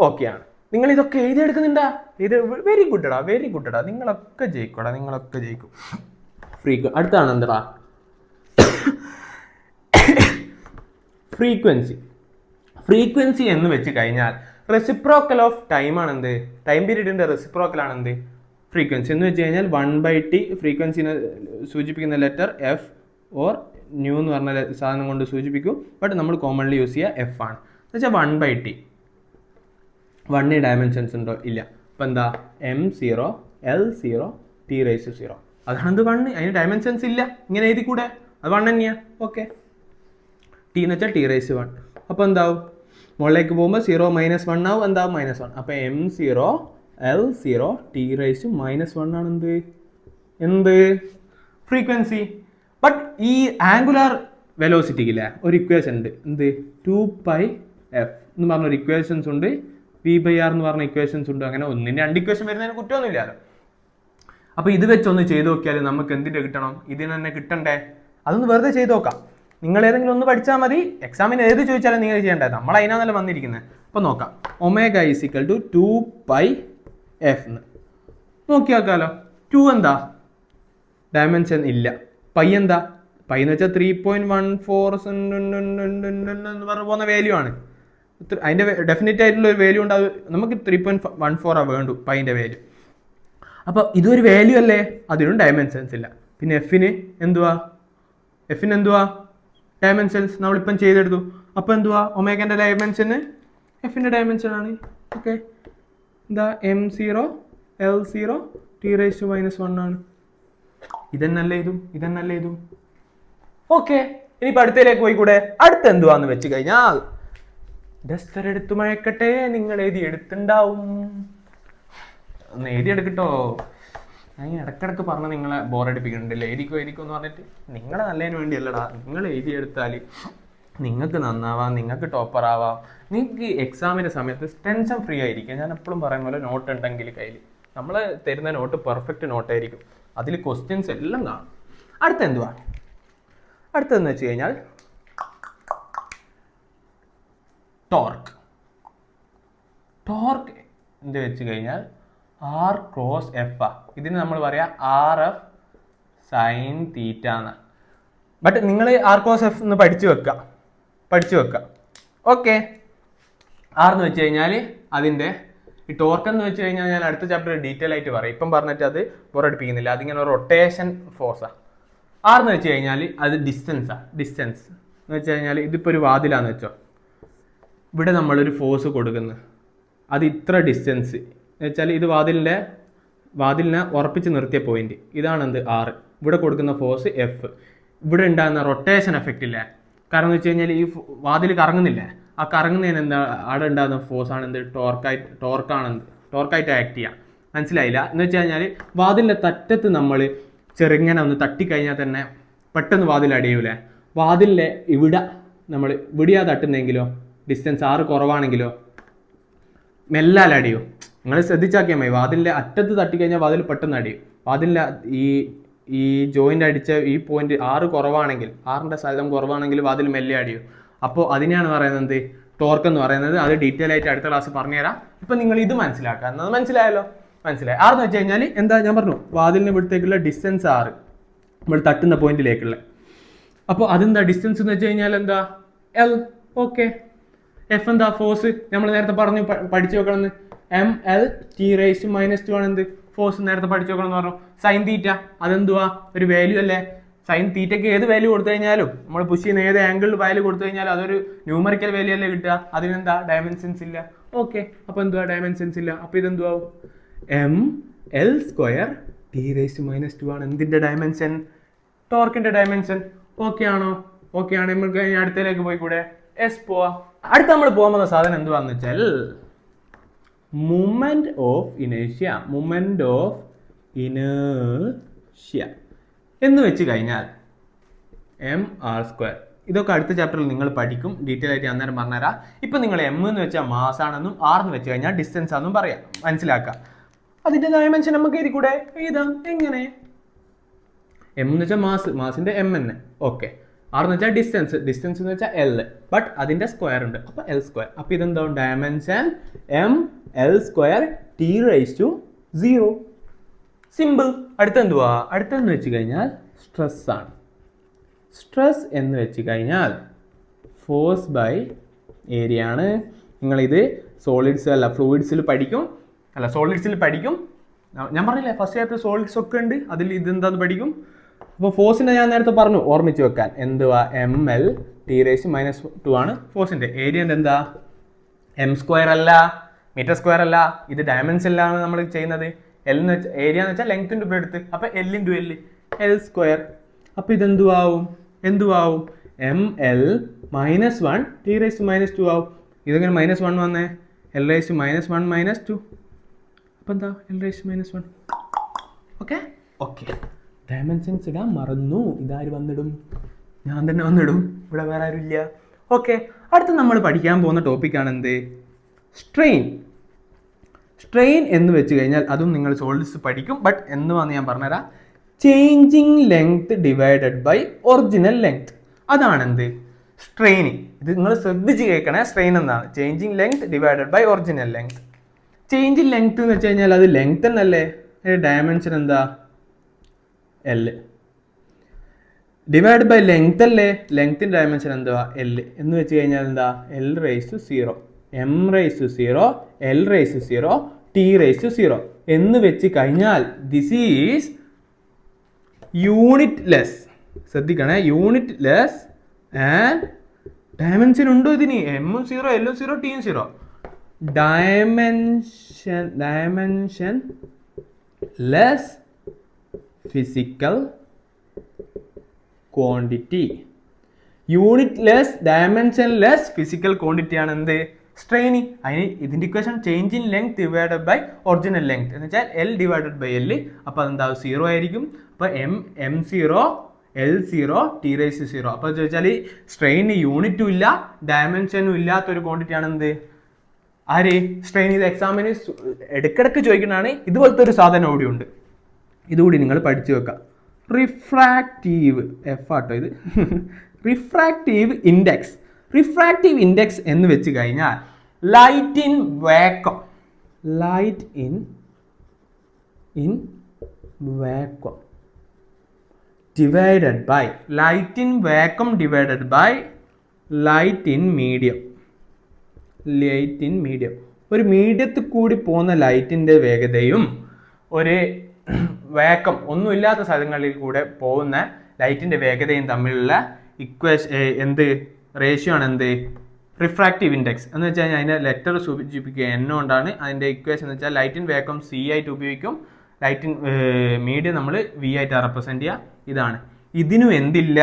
Speaker 1: ഓക്കെ ആണ്. നിങ്ങൾ ഇതൊക്കെ എഴുതിയെടുക്കുന്നുണ്ടാ? ഇത് വെരി ഗുഡടാ, വെരി ഗുഡടാ. നിങ്ങളൊക്കെ ജയിക്കോടാ, നിങ്ങളൊക്കെ ജയിക്കും. അടുത്താണ് എന്താ? ഫ്രീക്വൻസി എന്ന് വെച്ച് കഴിഞ്ഞാൽ റെസിപ്രോക്കൽ ഓഫ് ടൈം ആണെന്ത്? ടൈം പീരീഡിന്റെ റെസിപ്രോക്കൽ ആണെന്ത്? ഫ്രീക്വൻസി എന്ന് വെച്ച് കഴിഞ്ഞാൽ 1/t. ഫ്രീക്വൻസിനെ സൂചിപ്പിക്കുന്ന ലെറ്റർ എഫ് ഓർ ന്യൂ എന്ന് പറഞ്ഞ സാധനം കൊണ്ട് സൂചിപ്പിക്കും. ബട്ട് നമ്മൾ കോമൺലി യൂസ് ചെയ്യുക എഫ് ആണ്. എന്ന് വെച്ചാൽ 1/t. 1 ഡയമെൻഷൻസ് ഉണ്ടോ? ഇല്ല. അപ്പം എന്താ? M0 L0 T raise to 0. അതാണെന്ത്? 1. അതിന് ഡയമെൻഷൻസ് ഇല്ല. ഇങ്ങനെ എഴുതി കൂടെ? അത് 1 തന്നെയാണ്. ഓക്കെ. ടി എന്ന് വെച്ചാൽ ടി റേസ് 1. അപ്പോൾ എന്താവും? മുകളിലേക്ക് പോകുമ്പോൾ 0 മൈനസ് 1 ആവും. എന്താവും? -1. അപ്പോൾ M0 L0 T raise to -1 ആണ് എന്ത്? ഫ്രീക്വൻസി. ബട്ട് ഈ ആംഗുലാർ വെലോസിറ്റിക്ക് ഇല്ലേ ഒരു ഇക്വേഷൻ ഉണ്ട്. എന്ത്? 2πf എന്ന് പറഞ്ഞൊരു ഇക്വേഷൻസ് ഉണ്ട്. V/R എന്ന് പറഞ്ഞ ഇക്വേഷൻസ് ഉണ്ട്. അങ്ങനെ ഒന്നിൻ്റെ 2 ഇക്വേഷൻ വരുന്നതിന് കുറ്റമൊന്നുമില്ലല്ലോ. അപ്പോൾ ഇത് വെച്ചൊന്ന് ചെയ്ത് നോക്കിയാൽ നമുക്ക് എന്തിൻ്റെ കിട്ടണം? ഇതിന് തന്നെ കിട്ടണ്ടേ? അതൊന്ന് വെറുതെ ചെയ്ത് നോക്കാം. നിങ്ങൾ ഏതെങ്കിലും ഒന്ന് പഠിച്ചാൽ മതി. എക്സാമിന് ഏത് ചോദിച്ചാലും നിങ്ങൾ ചെയ്യേണ്ടത്. നമ്മൾ അതിനാണല്ലോ വന്നിരിക്കുന്നത്. അപ്പോൾ നോക്കാം. Omega is equal to 2πf എന്ന് നോക്കി നോക്കാമല്ലോ. 2 എന്താ? ഡയമെൻഷൻ ഇല്ല. പൈ എന്താ? പൈ എന്ന് വെച്ചാൽ 3.14 എന്ന് പറഞ്ഞ പോകുന്ന വാല്യൂ ആണ്. അതിൻ്റെ ഡെഫിനറ്റ് ആയിട്ടുള്ള ഒരു വാല്യൂ ഉണ്ട്. അത് നമുക്ക് 3.14 വേണ്ടു പൈൻ്റെ വാല്യൂ. അപ്പോൾ ഇതൊരു വാല്യൂ അല്ലേ? അതിനും ഡയമെൻഷൻസ് ഇല്ല. പിന്നെ എഫിന് എന്തുവാ? ഡയമെൻഷൻസ് നമ്മളിപ്പം ചെയ്തെടുത്തു. അപ്പോൾ എന്തുവാ? ഒമേഗൻ്റെ ഡയമെൻഷന് എഫിൻ്റെ ഡയമെൻഷൻ ആണ്. ഓക്കെ. എന്താ? M0 L0 T raise to -1 ആണ്. ഇതെന്നല്ലേ ഇതും. ഓക്കെ. ഇനിയിപ്പോൾ അടുത്തതിലേക്ക് പോയിക്കൂടെ? അടുത്ത എന്തുവാന്ന് വെച്ച് കഴിഞ്ഞാൽ ഡസ്റ്റർ എടുത്തു മഴക്കട്ടെ. നിങ്ങൾ എഴുതിയെടുത്തുണ്ടാവും. ഒന്ന് എഴുതിയെടുക്കട്ടോ. ഞാൻ ഇടക്കിടക്ക് പറഞ്ഞ് നിങ്ങളെ ബോറടിപ്പിക്കുന്നുണ്ടല്ലേ? എഴുതിക്കോ എന്ന് പറഞ്ഞിട്ട്. നിങ്ങളെ നല്ലതിന് വേണ്ടിയല്ലടാ. നിങ്ങൾ എഴുതിയെടുത്താൽ നിങ്ങൾക്ക് നന്നാവാം, നിങ്ങൾക്ക് ടോപ്പർ ആവാം. നിങ്ങൾക്ക് എക്സാമിൻ്റെ സമയത്ത് ടെൻഷൻ ഫ്രീ ആയിരിക്കും. ഞാൻ എപ്പോഴും പറയുന്ന പോലെ നോട്ട് ഉണ്ടെങ്കിൽ കയ്യിൽ നമ്മൾ തരുന്ന നോട്ട് പെർഫെക്റ്റ് നോട്ടായിരിക്കും. അതിൽ ക്വസ്റ്റ്യൻസ് എല്ലാം കാണും. അടുത്തെന്ന് വെച്ച് കഴിഞ്ഞാൽ ടോർക്ക് എന്ത് വെച്ച് കഴിഞ്ഞാൽ R ക്രോസ് F ആ. ഇതിന് നമ്മൾ പറയാം RF സൈൻ തീറ്റ എന്ന്. ബട്ട് നിങ്ങൾ R ക്രോസ് F എന്ന് പഠിച്ചു വെക്കുക. ഓക്കെ. ആർ എന്ന് വെച്ച് കഴിഞ്ഞാൽ അതിൻ്റെ ഈ ടോർക്ക് എന്ന് വെച്ച് കഴിഞ്ഞാൽ ഞാൻ അടുത്ത ചാപ്റ്റർ ഡീറ്റെയിൽ ആയിട്ട് പറയും. ഇപ്പം പറഞ്ഞിട്ട് അത് ബോറടിപ്പിക്കുന്നില്ല. അതിങ്ങനെ റൊട്ടേഷൻ ഫോഴ്സാണ്. ആർ എന്ന് വെച്ച് കഴിഞ്ഞാൽ അത് ഡിസ്റ്റൻസ് എന്ന് വെച്ച് കഴിഞ്ഞാൽ ഇതിപ്പോൾ ഒരു വാതിലാന്ന് വെച്ചോ. ഇവിടെ നമ്മളൊരു ഫോഴ്സ് കൊടുക്കുന്നത് അത് ഇത്ര ഡിസ്റ്റൻസ് എന്ന് വെച്ചാൽ ഇത് വാതിലിനെ ഉറപ്പിച്ച് നിർത്തിയ പോയിന്റ് ഇതാണ് എന്ത്? R. ഇവിടെ കൊടുക്കുന്ന ഫോഴ്സ് F. ഇവിടെ ഉണ്ടാകുന്ന റൊട്ടേഷൻ എഫക്റ്റ് ഇല്ലേ? കാരണം എന്ന് വെച്ച് കഴിഞ്ഞാൽ ഈ വാതിൽ കറങ്ങുന്നില്ലേ? ആ കറങ്ങുന്നതിന് എന്താ അവിടെ ഉണ്ടാകുന്ന ഫോഴ്സ് ആണ് എന്ത് ടോർക്കായിട്ട് ആക്ട് ചെയ്യുക. മനസ്സിലായില്ല എന്ന് വെച്ച് കഴിഞ്ഞാൽ വാതിലിൻ്റെ തറ്റത്ത് നമ്മൾ ചെറുങ്ങനെ ഒന്ന് തട്ടിക്കഴിഞ്ഞാൽ തന്നെ പെട്ടെന്ന് വാതിൽ അടിയൂലേ. വാതിലിൻ്റെ ഇവിടെ നമ്മൾ ഇവിടെയാ തട്ടുന്നെങ്കിലോ ഡിസ്റ്റൻസ് 6 കുറവാണെങ്കിലോ മെല്ലാൽ അടിയും. നിങ്ങൾ ശ്രദ്ധിച്ചാക്കിയാൽ മതി. വാതിലിൻ്റെ അറ്റത്ത് തട്ടിക്കഴിഞ്ഞാൽ വാതിൽ പെട്ടെന്ന് അടിയും. വാതിലിൻ്റെ ഈ ജോയിൻ്റ് അടിച്ച ഈ പോയിന്റ് 6 കുറവാണെങ്കിൽ 6ൻ്റെ സ്ഥലം കുറവാണെങ്കിൽ വാതിൽ മെല്ലെ അടിയും. അപ്പോൾ അതിനെയാണ് പറയുന്നത് ടോർക്ക് എന്ന് പറയുന്നത്. അത് ഡീറ്റെയിൽ ആയിട്ട് അടുത്ത ക്ലാസ് പറഞ്ഞുതരാം. ഇപ്പം നിങ്ങൾ ഇത് മനസ്സിലാക്കുക എന്നത് മനസ്സിലായല്ലോ. മനസ്സിലായി. 6 എന്ന് വെച്ച് കഴിഞ്ഞാൽ എന്താ ഞാൻ പറഞ്ഞു വാതിലിന് ഇവിടത്തേക്കുള്ള ഡിസ്റ്റൻസ് 6 നമ്മൾ തട്ടുന്ന പോയിന്റിലേക്കുള്ള. അപ്പോൾ അതെന്താ ഡിസ്റ്റൻസ് എന്ന് വെച്ച് കഴിഞ്ഞാൽ എന്താ എൽ. ഓക്കെ. എഫ് എന്താ ഫോഴ്സ് നമ്മൾ നേരത്തെ പറഞ്ഞു പഠിച്ചു വെക്കണമെന്ന് mL(T⁻²) ആണ് എന്ത് ഫോഴ്സ് നേരത്തെ പഠിച്ചു വെക്കണം എന്ന് പറഞ്ഞു. സൈൻ തീറ്റ അതെന്തുവാ ഒരു വാല്യൂ അല്ലേ. സൈൻ തീറ്റയ്ക്ക് ഏത് വാല്യൂ കൊടുത്തു കഴിഞ്ഞാലും നമ്മൾ പുഷ് ചെയ്യുന്ന ഏത് ആംഗിളിൽ വാല്യൂ കൊടുത്തു കഴിഞ്ഞാലും അതൊരു ന്യൂമറിക്കൽ വാല്യൂ അല്ലേ കിട്ടുക. അതിനെന്താ ഡയമെൻഷൻസ് ഇല്ല. ഓക്കെ. അപ്പോൾ എന്തുവാ ഡയമെൻഷൻസ് ഇല്ല. അപ്പോൾ ഇതെന്തുവാകും mL²T⁻² ആണ് എന്തിൻ്റെ ഡയമെൻഷൻ ടോർക്കിൻ്റെ ഡയമെൻഷൻ. ഓക്കെ ആണോ? ഓക്കെ ആണ്. നമുക്ക് അടുത്തതിലേക്ക് പോയി കൂടെ എസ് പോവാം. അടുത്ത നമ്മൾ പോകാൻ പോകുന്ന സാധനം എന്തുവാന്ന് വെച്ചാൽ മൊമെന്റ് ഓഫ് ഇനേഷ്യ എന്ന് വെച്ച് കഴിഞ്ഞാൽ mr². ഇതൊക്കെ അടുത്ത ചാപ്റ്ററിൽ നിങ്ങൾ പഠിക്കും. ഡീറ്റെയിൽ ആയിട്ട് അന്നേരം പറഞ്ഞുതരാം. ഇപ്പം നിങ്ങൾ എം എന്ന് വെച്ചാൽ മാസ് ആണെന്നും ആർ എന്ന് വെച്ച് കഴിഞ്ഞാൽ ഡിസ്റ്റൻസ് ആണെന്നും പറയാം. മനസ്സിലാക്കുക. അതിൻ്റെ ഡയമെൻഷൻ നമുക്ക് എഴുതി കൂടെ എഴുതാം. എങ്ങനെ? എം എന്ന് വെച്ചാൽ മാസിൻ്റെ എം തന്നെ. ഓക്കെ. ആർ എന്ന് വെച്ചാൽ ഡിസ്റ്റൻസ് എന്ന് വെച്ചാൽ എൽ. ബട്ട് അതിൻ്റെ സ്ക്വയർ ഉണ്ട്. അപ്പോൾ L². അപ്പോൾ ഇതെന്താവും ഡയമെൻഷൻ mL²T⁻0. സിമ്പിൾ. അടുത്തെന്തുവാ? അടുത്തെന്ന് വെച്ച് കഴിഞ്ഞാൽ സ്ട്രെസ് ആണ്. സ്ട്രെസ് എന്ന് വെച്ച് കഴിഞ്ഞാൽ ഫോഴ്സ് ബൈ ഏരിയ ആണ്. നിങ്ങളിത് ഫ്ലൂയിഡ്സിൽ പഠിക്കും. ഞാൻ പറഞ്ഞില്ലേ ഫസ്റ്റ് ചാപ്റ്റർ സോളിഡ്സ് ഒക്കെ ഉണ്ട്. അതിൽ ഇതെന്താന്ന് പഠിക്കും. അപ്പോൾ ഫോഴ്സിൻ്റെ ഞാൻ നേരത്തെ പറഞ്ഞു ഓർമ്മിച്ച് വെക്കാൻ. എന്തുവാ mL(T⁻²) ആണ് ഫോഴ്സിൻ്റെ. ഏരിയൻ്റെ എന്താ m² അല്ല m². അല്ല. ഇത് ഡയമെൻഷനിലാണ് നമ്മൾ ചെയ്യുന്നത്. എൽ എന്ന് വെച്ചാൽ ഏരിയ എന്ന് വെച്ചാൽ ലെങ്ത് ഇൻറ്റു ബ്രെഡ്ത്ത്. അപ്പോൾ L(L) L². അപ്പോൾ ഇതെന്തുവാവും mL-1T⁻² ആവും. ഇതെങ്ങനെ -1 വന്നേ L⁻1 -2. അപ്പോൾ എന്താ L⁻1. ഓക്കെ. ഡയമെൻഷൻസ് ഇടാൻ മറന്നു. ഇതാര് വന്നിടും? ഞാൻ തന്നെ വന്നിടും. ഇവിടെ വേറെ ആരും ഇല്ല. ഓക്കെ. അടുത്ത് നമ്മൾ പഠിക്കാൻ പോകുന്ന ടോപ്പിക്കാണ് എന്ത് സ്ട്രെയിൻ എന്ന് വെച്ച് കഴിഞ്ഞാൽ അതും നിങ്ങൾ സോളിഡ്സ് പഠിക്കും. ബട്ട് എന്തുവാന്ന് ഞാൻ പറഞ്ഞുതരാം. Changing length divided by original length. അതാണ് എന്ത് സ്ട്രെയിൻ. ഇത് നിങ്ങൾ ശ്രദ്ധിച്ച് കേൾക്കണേ. സ്ട്രെയിൻ എന്താണ്? Changing length divided by original length. Changing length എന്ന് വെച്ച് കഴിഞ്ഞാൽ അത് ലെങ്ത് എന്നല്ലേ. ഡയമെൻഷൻ എന്താ L ഡിവൈഡ് ബൈ ലെങ്ത് അല്ലേ. ലെങ്ത്തിൻ്റെ ഡയമെൻഷൻ എന്തുവാ L എന്ന് വെച്ച് കഴിഞ്ഞാൽ എന്താ L⁻0 m⁻0 L⁻0 T⁻0 എന്ന് വെച്ച് കഴിഞ്ഞാൽ ദിസ് ഈസ് യൂണിറ്റ്ലെസ്. ശ്രദ്ധിക്കണേ. യൂണിറ്റ്ലെസ് ആൻഡ് ഡയമെൻഷൻ ഉണ്ടോ ഇതിന്? m0 L0 T0. Dimensionless physical quantity. Unitless dimensionless physical quantity ആണ് എന്ത് സ്ട്രെയിനി. അതിന് ഇതിൻ്റെ equation change in length divided by original length എന്ന് വെച്ചാൽ L/L. അപ്പോൾ അതെന്താവും 0 ആയിരിക്കും. അപ്പോൾ m0 L0 T⁻0. അപ്പോൾ ചോദിച്ചാൽ സ്ട്രെയിന് യൂണിറ്റും ഇല്ല ഡയമെൻഷനും ഇല്ലാത്തൊരു ക്വാണ്ടിറ്റി ആണ് എന്ത് സ്ട്രെയിൻ. ഇത് എക്സാമിന് ഇടയ്ക്കിടയ്ക്ക് ചോദിക്കുന്നതാണ്. ഇതുപോലത്തെ ഒരു സാധനം കൂടി ഉണ്ട്. ഇതുകൂടി നിങ്ങൾ പഠിച്ചു വെക്കാം. റിഫ്രാക്റ്റീവ് ഇത് റിഫ്രാക്റ്റീവ് ഇൻഡെക്സ് എന്ന് വെച്ച് കഴിഞ്ഞാൽ light in vacuum divided by light in medium. ഒരു മീഡിയത്തിൽ കൂടി പോകുന്ന ലൈറ്റിൻ്റെ വേഗതയും ഒരു വാക്വം ഒന്നുമില്ലാത്ത സ്ഥലങ്ങളിൽ കൂടെ പോകുന്ന ലൈറ്റിൻ്റെ വേഗതയും തമ്മിലുള്ള റേഷ്യോ ആണ് റിഫ്രാക്റ്റീവ് ഇൻഡെക്സ് എന്ന് വെച്ച് കഴിഞ്ഞാൽ അതിൻ്റെ ലെറ്റർ സൂചിപ്പിക്കുക n കൊണ്ടാണ്. അതിൻ്റെ ഇക്വേഷൻ എന്ന് വെച്ചാൽ ലൈറ്റ് ഇൻ വാക്വം C ആയിട്ട് ഉപയോഗിക്കും. ലൈറ്റ് ഇൻ മീഡിയം നമ്മൾ V ആയിട്ടാണ് റെപ്രസെൻറ്റ് ചെയ്യുക. ഇതാണ്. ഇതിനും എന്തില്ല?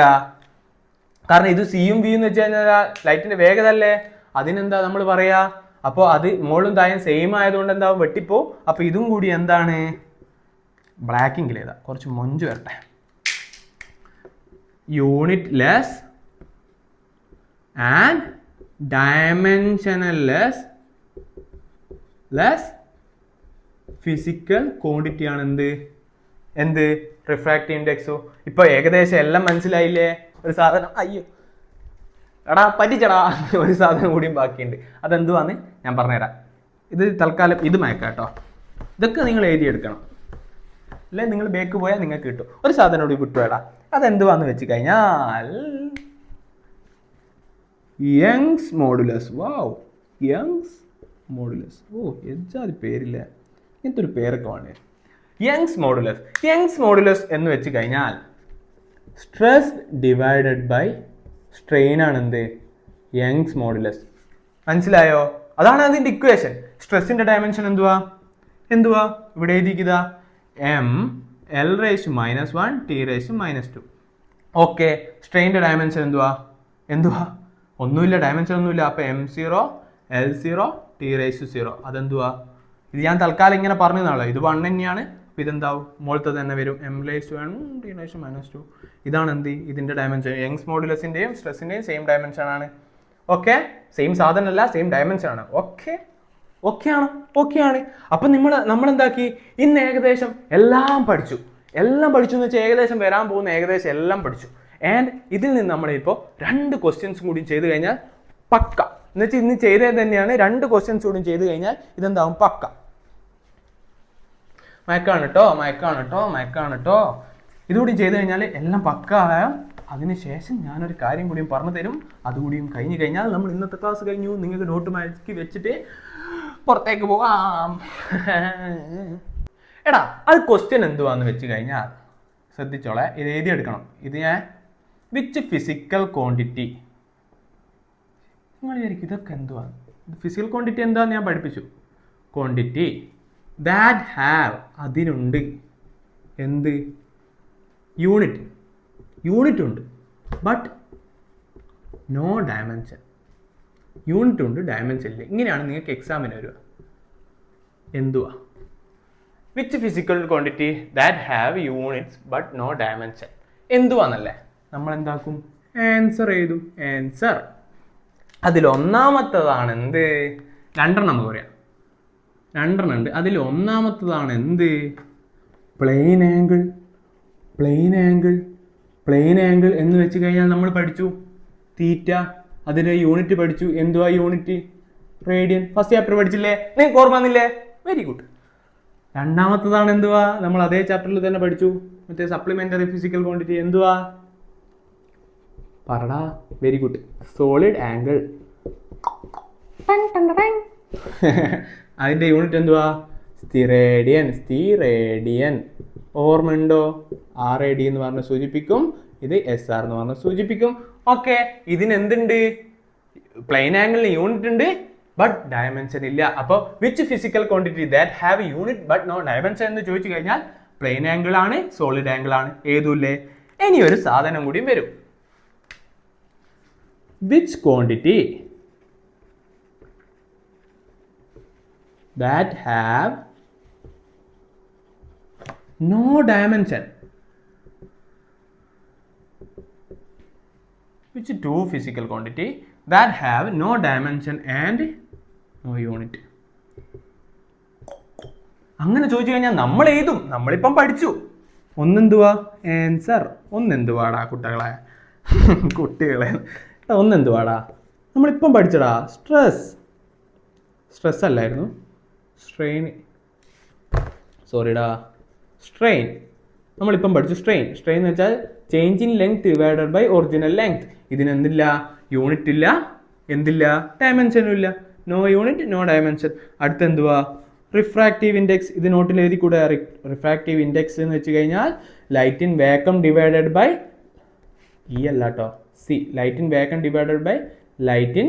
Speaker 1: കാരണം ഇത് സിയും വി എന്ന് വെച്ച് കഴിഞ്ഞാൽ ലൈറ്റിൻ്റെ വേഗത അല്ലേ. അതിനെന്താ നമ്മൾ പറയാ? അപ്പോൾ അത് മോളും തായും സെയിം ആയതുകൊണ്ട് എന്താവും? വെട്ടിപ്പോ. അപ്പോൾ ഇതും കൂടി എന്താണ്? ബ്ലാക്കിങ്കിൽ ഏതാ? കുറച്ച് മൊഞ്ച് വരട്ടെ. Unit less and dimensional less physical quantity ആണ് എന്ത് റിഫ്രാക്റ്റീവ് ഇൻഡെക്സോ. ഇപ്പൊ ഏകദേശം എല്ലാം മനസ്സിലായില്ലേ? ഒരു സാധനം അയ്യോ എടാ പറ്റിച്ചടാ, ഒരു സാധനം കൂടിയും ബാക്കിയുണ്ട്. അതെന്തുവാന്ന് ഞാൻ പറഞ്ഞുതരാം. ഇത് തൽക്കാലം ഇത് മയക്കാട്ടോ. ഇതൊക്കെ നിങ്ങൾ എഴുതിയെടുക്കണം, അല്ലെ നിങ്ങൾ ബേക്ക് പോയാൽ നിങ്ങൾക്ക് കിട്ടും. ഒരു സാധനം കൂടി വിട്ടുവേടാ. അതെന്തുവാന്ന് വെച്ച് കഴിഞ്ഞാൽ യങ്സ് മോഡുലസ്. വാവ്, യങ്സ് മോഡുലസ്. ഓ എന്താ പേരില്ല, ഇങ്ങനത്തെ ഒരു പേരൊക്കെ വേണ്ടേ? Young's modulus. യങ്സ് മോഡുലസ് എന്ന് വെച്ച് കഴിഞ്ഞാൽ സ്ട്രെസ് ഡിവൈഡഡ് ബൈ സ്ട്രെയിൻ ആണ് യങ്സ് മോഡുലസ്. മനസ്സിലായോ? അതാണ് അതിന്റെ ഇക്വേഷൻ. സ്ട്രെസ്സിന്റെ ഡയമെൻഷൻ എന്തുവാ ഇവിടെ എഴുതിക്കുക? m(l)-1 t(-2). ഓക്കെ, സ്ട്രെയിൻ്റെ ഡയമെൻഷൻ എന്തുവാ? ഒന്നുമില്ല, ഡയമെൻഷൻ ഒന്നുമില്ല. അപ്പൊ m0 l0 t(0). അതെന്തുവാ? ഇത് ഞാൻ തൽക്കാലം ഇങ്ങനെ പറഞ്ഞതാണല്ലോ. ഇത് 1 തന്നെയാണ്. അപ്പൊ ഇതെന്താവും? മുകളിലത്തെ തന്നെ വരും m(1 t(-2). ഇതാണ് ഇതിന്റെ ഡയമെൻഷൻ. യങ്സ് മോഡുലസിന്റെയും സ്ട്രെസ്സിന്റെയും സെയിം ഡയമെൻഷൻ ആണ്. ഓക്കെ, സെയിം സാധനമല്ല, സെയിം ഡയമെൻഷൻ ആണ്. ഓക്കെ ആണ്. അപ്പൊ നമ്മൾ എന്താക്കി? ഇന്ന് ഏകദേശം എല്ലാം പഠിച്ചു എന്ന് വെച്ചാൽ ഏകദേശം വരാൻ പോകുന്ന ഏകദേശം എല്ലാം പഠിച്ചു. ആൻഡ് ഇതിൽ നിന്ന് നമ്മളിപ്പോൾ 2 ക്വസ്റ്റ്യൻസും കൂടി ചെയ്ത് കഴിഞ്ഞാൽ പക്ക. എന്ന് വെച്ചാൽ ഇന്ന് ചെയ്തത് തന്നെയാണ്. 2 ക്വസ്റ്റ്യൻസ് കൂടി ചെയ്ത് കഴിഞ്ഞാൽ ഇതെന്താവും? പക്ക. മയക്കാണ് കേട്ടോ. ഇതുകൂടി ചെയ്ത് കഴിഞ്ഞാൽ എല്ലാം പക്ക ആയ അതിനുശേഷം ഞാനൊരു കാര്യം കൂടിയും പറഞ്ഞു തരും. അതുകൂടിയും കഴിഞ്ഞ് കഴിഞ്ഞാൽ നമ്മൾ ഇന്നത്തെ ക്ലാസ് കഴിഞ്ഞു. നിങ്ങൾക്ക് നോട്ട് മാറ്റി വെച്ചിട്ട് പുറത്തേക്ക് പോകാം. എടാ അത് ക്വസ്റ്റ്യൻ എന്തുവാന്ന് വെച്ച് കഴിഞ്ഞാൽ ശ്രദ്ധിച്ചോളെ, ഇത് എഴുതിയെടുക്കണം. ഇത് ഞാൻ വിച്ച് ഫിസിക്കൽ ക്വാണ്ടിറ്റി. നിങ്ങൾ വിചാരിക്കും ഇതൊക്കെ എന്തുവാണ്? ഫിസിക്കൽ ക്വാണ്ടിറ്റി എന്താന്ന് ഞാൻ പഠിപ്പിച്ചു. ക്വാണ്ടിറ്റി ദാറ്റ് ഹാവ്, അതിനുണ്ട് യൂണിറ്റ് ഉണ്ട്, ബട്ട് നോ ഡയമെൻഷൻ. യൂണിറ്റ് ഉണ്ട്, ഡയമെൻഷൻ ഇല്ല. ഇങ്ങനെയാണ് നിങ്ങൾക്ക് എക്സാമിന് വരിക. എന്തുവാ? Which physical quantity that have units but no dimension. എന്തുവാന്നല്ലേ? നമ്മൾ എന്താക്കും? ആൻസർ എഴുതും. ആൻസർ അതിലൊന്നാമത്തതാണ് 2 നമുക്ക് പറയാം. 2 ഉണ്ട്. അതിൽ ഒന്നാമത്തതാണ് പ്ലെയിൻ ആംഗിൾ എന്ന് വെച്ച് കഴിഞ്ഞാൽ നമ്മൾ പഠിച്ചു തീറ്റ. അതിന്റെ യൂണിറ്റ് പഠിച്ചു. എന്തുവാ യൂണിറ്റ്? റേഡിയൻ. ഫസ്റ്റ് ചാപ്റ്റർ പഠിച്ചില്ലേ? നിങ്ങൾക്ക് ഓർമ്മ വന്നില്ലേ? Very good. രണ്ടാമത്തതാണ് നമ്മൾ അതേ ചാപ്റ്ററിൽ തന്നെ പഠിച്ചു. മറ്റേ സപ്ലിമെന്ററി ഫിസിക്കൽ ക്വാണ്ടിറ്റി. പറടാ. Very good. Solid angle. അതിന്റെ യൂണിറ്റ് സ്ഥിരേഡിയൻ. ഓർമ്മയുണ്ടോ? RAD എന്ന് പറഞ്ഞ് സൂചിപ്പിക്കും. ഇത് SR എന്ന് പറഞ്ഞ് സൂചിപ്പിക്കും. ഓക്കെ, ഇതിന് പ്ലെയിൻ ആംഗിളിന് യൂണിറ്റ് ഉണ്ട്, ബട്ട് ഡയമെൻഷൻ ഇല്ല. അപ്പോൾ which physical quantity that have unit but no dimension എന്ന് ചോദിച്ചു കഴിഞ്ഞാൽ പ്ലെയിൻ ആംഗിൾ ആണ്, സോളിഡ് ആംഗിൾ ആണ്. ഏതുമില്ലേ? ഇനി ഒരു സാധനം കൂടിയും വരും. Which quantity that have no dimension. Which 2 physical quantity that have no dimension and no unit. അങ്ങനെ ചോദിച്ചു കഴിഞ്ഞാൽ നമ്മൾ എഴുതും. നമ്മളിപ്പം പഠിച്ചു. ആൻസർ. ഒന്നെന്തുവാടാ കുട്ടികളെ ഒന്നെന്തുവാടാ? നമ്മളിപ്പം പഠിച്ചടാ. സ്ട്രെസ് അല്ലായിരുന്നു, സ്ട്രെയിൻ. നമ്മളിപ്പം പഠിച്ചു സ്ട്രെയിൻ എന്ന് വെച്ചാൽ change in length divided by original length. ഇതിനെന്തില്ല? യൂണിറ്റ് ഇല്ല, ഡയമെൻഷനും ഇല്ല. No unit, no dimension. അടുത്തെന്തുവാ? Refractive index. ഇത് നോട്ടിൽ എഴുതി കൂടെ. റിഫ്രാക്റ്റീവ് ഇൻഡെക്സ് എന്ന് വെച്ച് കഴിഞ്ഞാൽ light in vacuum divided by light in vacuum divided by light in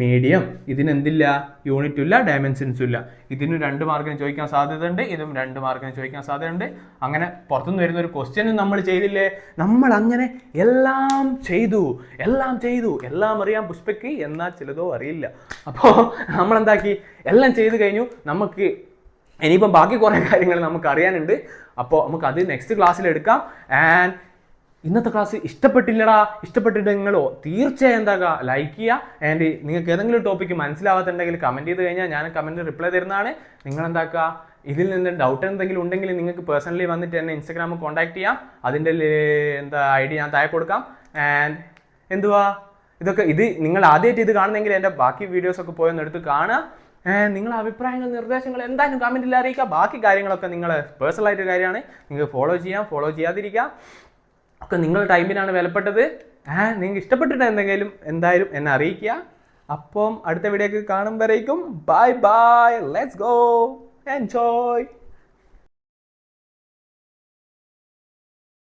Speaker 1: medium. ഇതിന് എന്തില്ല, യൂണിറ്റും ഇല്ല, ഡയമെൻഷൻസും ഇല്ല. ഇതിന് 2 മാർക്കിന് ചോദിക്കാൻ സാധ്യതയുണ്ട്, ഇതും 2 മാർക്കിന് ചോദിക്കാൻ സാധ്യതയുണ്ട്. അങ്ങനെ പുറത്തുനിന്ന് വരുന്ന ഒരു ക്വസ്റ്റ്യനും നമ്മൾ ചെയ്തില്ലേ, നമ്മൾ അങ്ങനെ എല്ലാം ചെയ്തു. എല്ലാം അറിയാം പുഷ്പയ്ക്ക്, എന്നാൽ ചിലതോ അറിയില്ല. അപ്പോൾ നമ്മളെന്താക്കി, എല്ലാം ചെയ്ത് കഴിഞ്ഞു. നമുക്ക് ഇനിയിപ്പം ബാക്കി കുറേ കാര്യങ്ങൾ നമുക്ക് അറിയാനുണ്ട്. അപ്പോൾ നമുക്ക് അത് നെക്സ്റ്റ് ക്ലാസ്സിൽ എടുക്കാം. ആൻഡ് ഇന്നത്തെ ക്ലാസ് ഇഷ്ടപ്പെട്ടിട്ടുണ്ടെങ്കിലോ തീർച്ചയായും എന്താക്കുക, ലൈക്ക് ചെയ്യുക. ആൻഡ് നിങ്ങൾക്ക് ഏതെങ്കിലും ടോപ്പിക്ക് മനസ്സിലാവാത്തുണ്ടെങ്കിൽ കമൻറ്റ് ചെയ്ത് കഴിഞ്ഞാൽ ഞാൻ കമൻറ്റ് റിപ്ലൈ തരുന്നതാണ്. നിങ്ങൾ എന്താക്കുക, ഇതിൽ നിന്ന് ഡൗട്ട് എന്തെങ്കിലും ഉണ്ടെങ്കിൽ നിങ്ങൾക്ക് പേഴ്സണലി വന്നിട്ട് എന്നെ ഇൻസ്റ്റാഗ്രാമിൽ കോൺടാക്ട് ചെയ്യാം. അതിൻ്റെ ID ഞാൻ താഴെ കൊടുക്കാം. ആൻഡ് ഇത് നിങ്ങൾ ആദ്യമായിട്ട് ഇത് കാണുന്നെങ്കിൽ എൻ്റെ ബാക്കി വീഡിയോസൊക്കെ പോയൊന്ന് എടുത്ത് കാണുക. നിങ്ങളുടെ അഭിപ്രായങ്ങൾ, നിർദ്ദേശങ്ങൾ എന്തായാലും കമൻറ്റിൽ അറിയിക്കുക. ബാക്കി കാര്യങ്ങളൊക്കെ നിങ്ങളെ പേഴ്സണലായിട്ട് കാര്യമാണ്, നിങ്ങൾക്ക് ഫോളോ ചെയ്യാതിരിക്കുക. ഒക്കെ നിങ്ങളുടെ ടൈമിനാണ് വിലപ്പെട്ടത്. നിങ്ങൾക്ക് ഇഷ്ടപ്പെട്ടിട്ട് എന്തായാലും എന്നെ അറിയിക്കുക. അപ്പം അടുത്ത വീഡിയോക്ക് കാണുമ്പോഴേക്കും ബൈ, ലെറ്റ്സ് ഗോ, എൻജോയ്.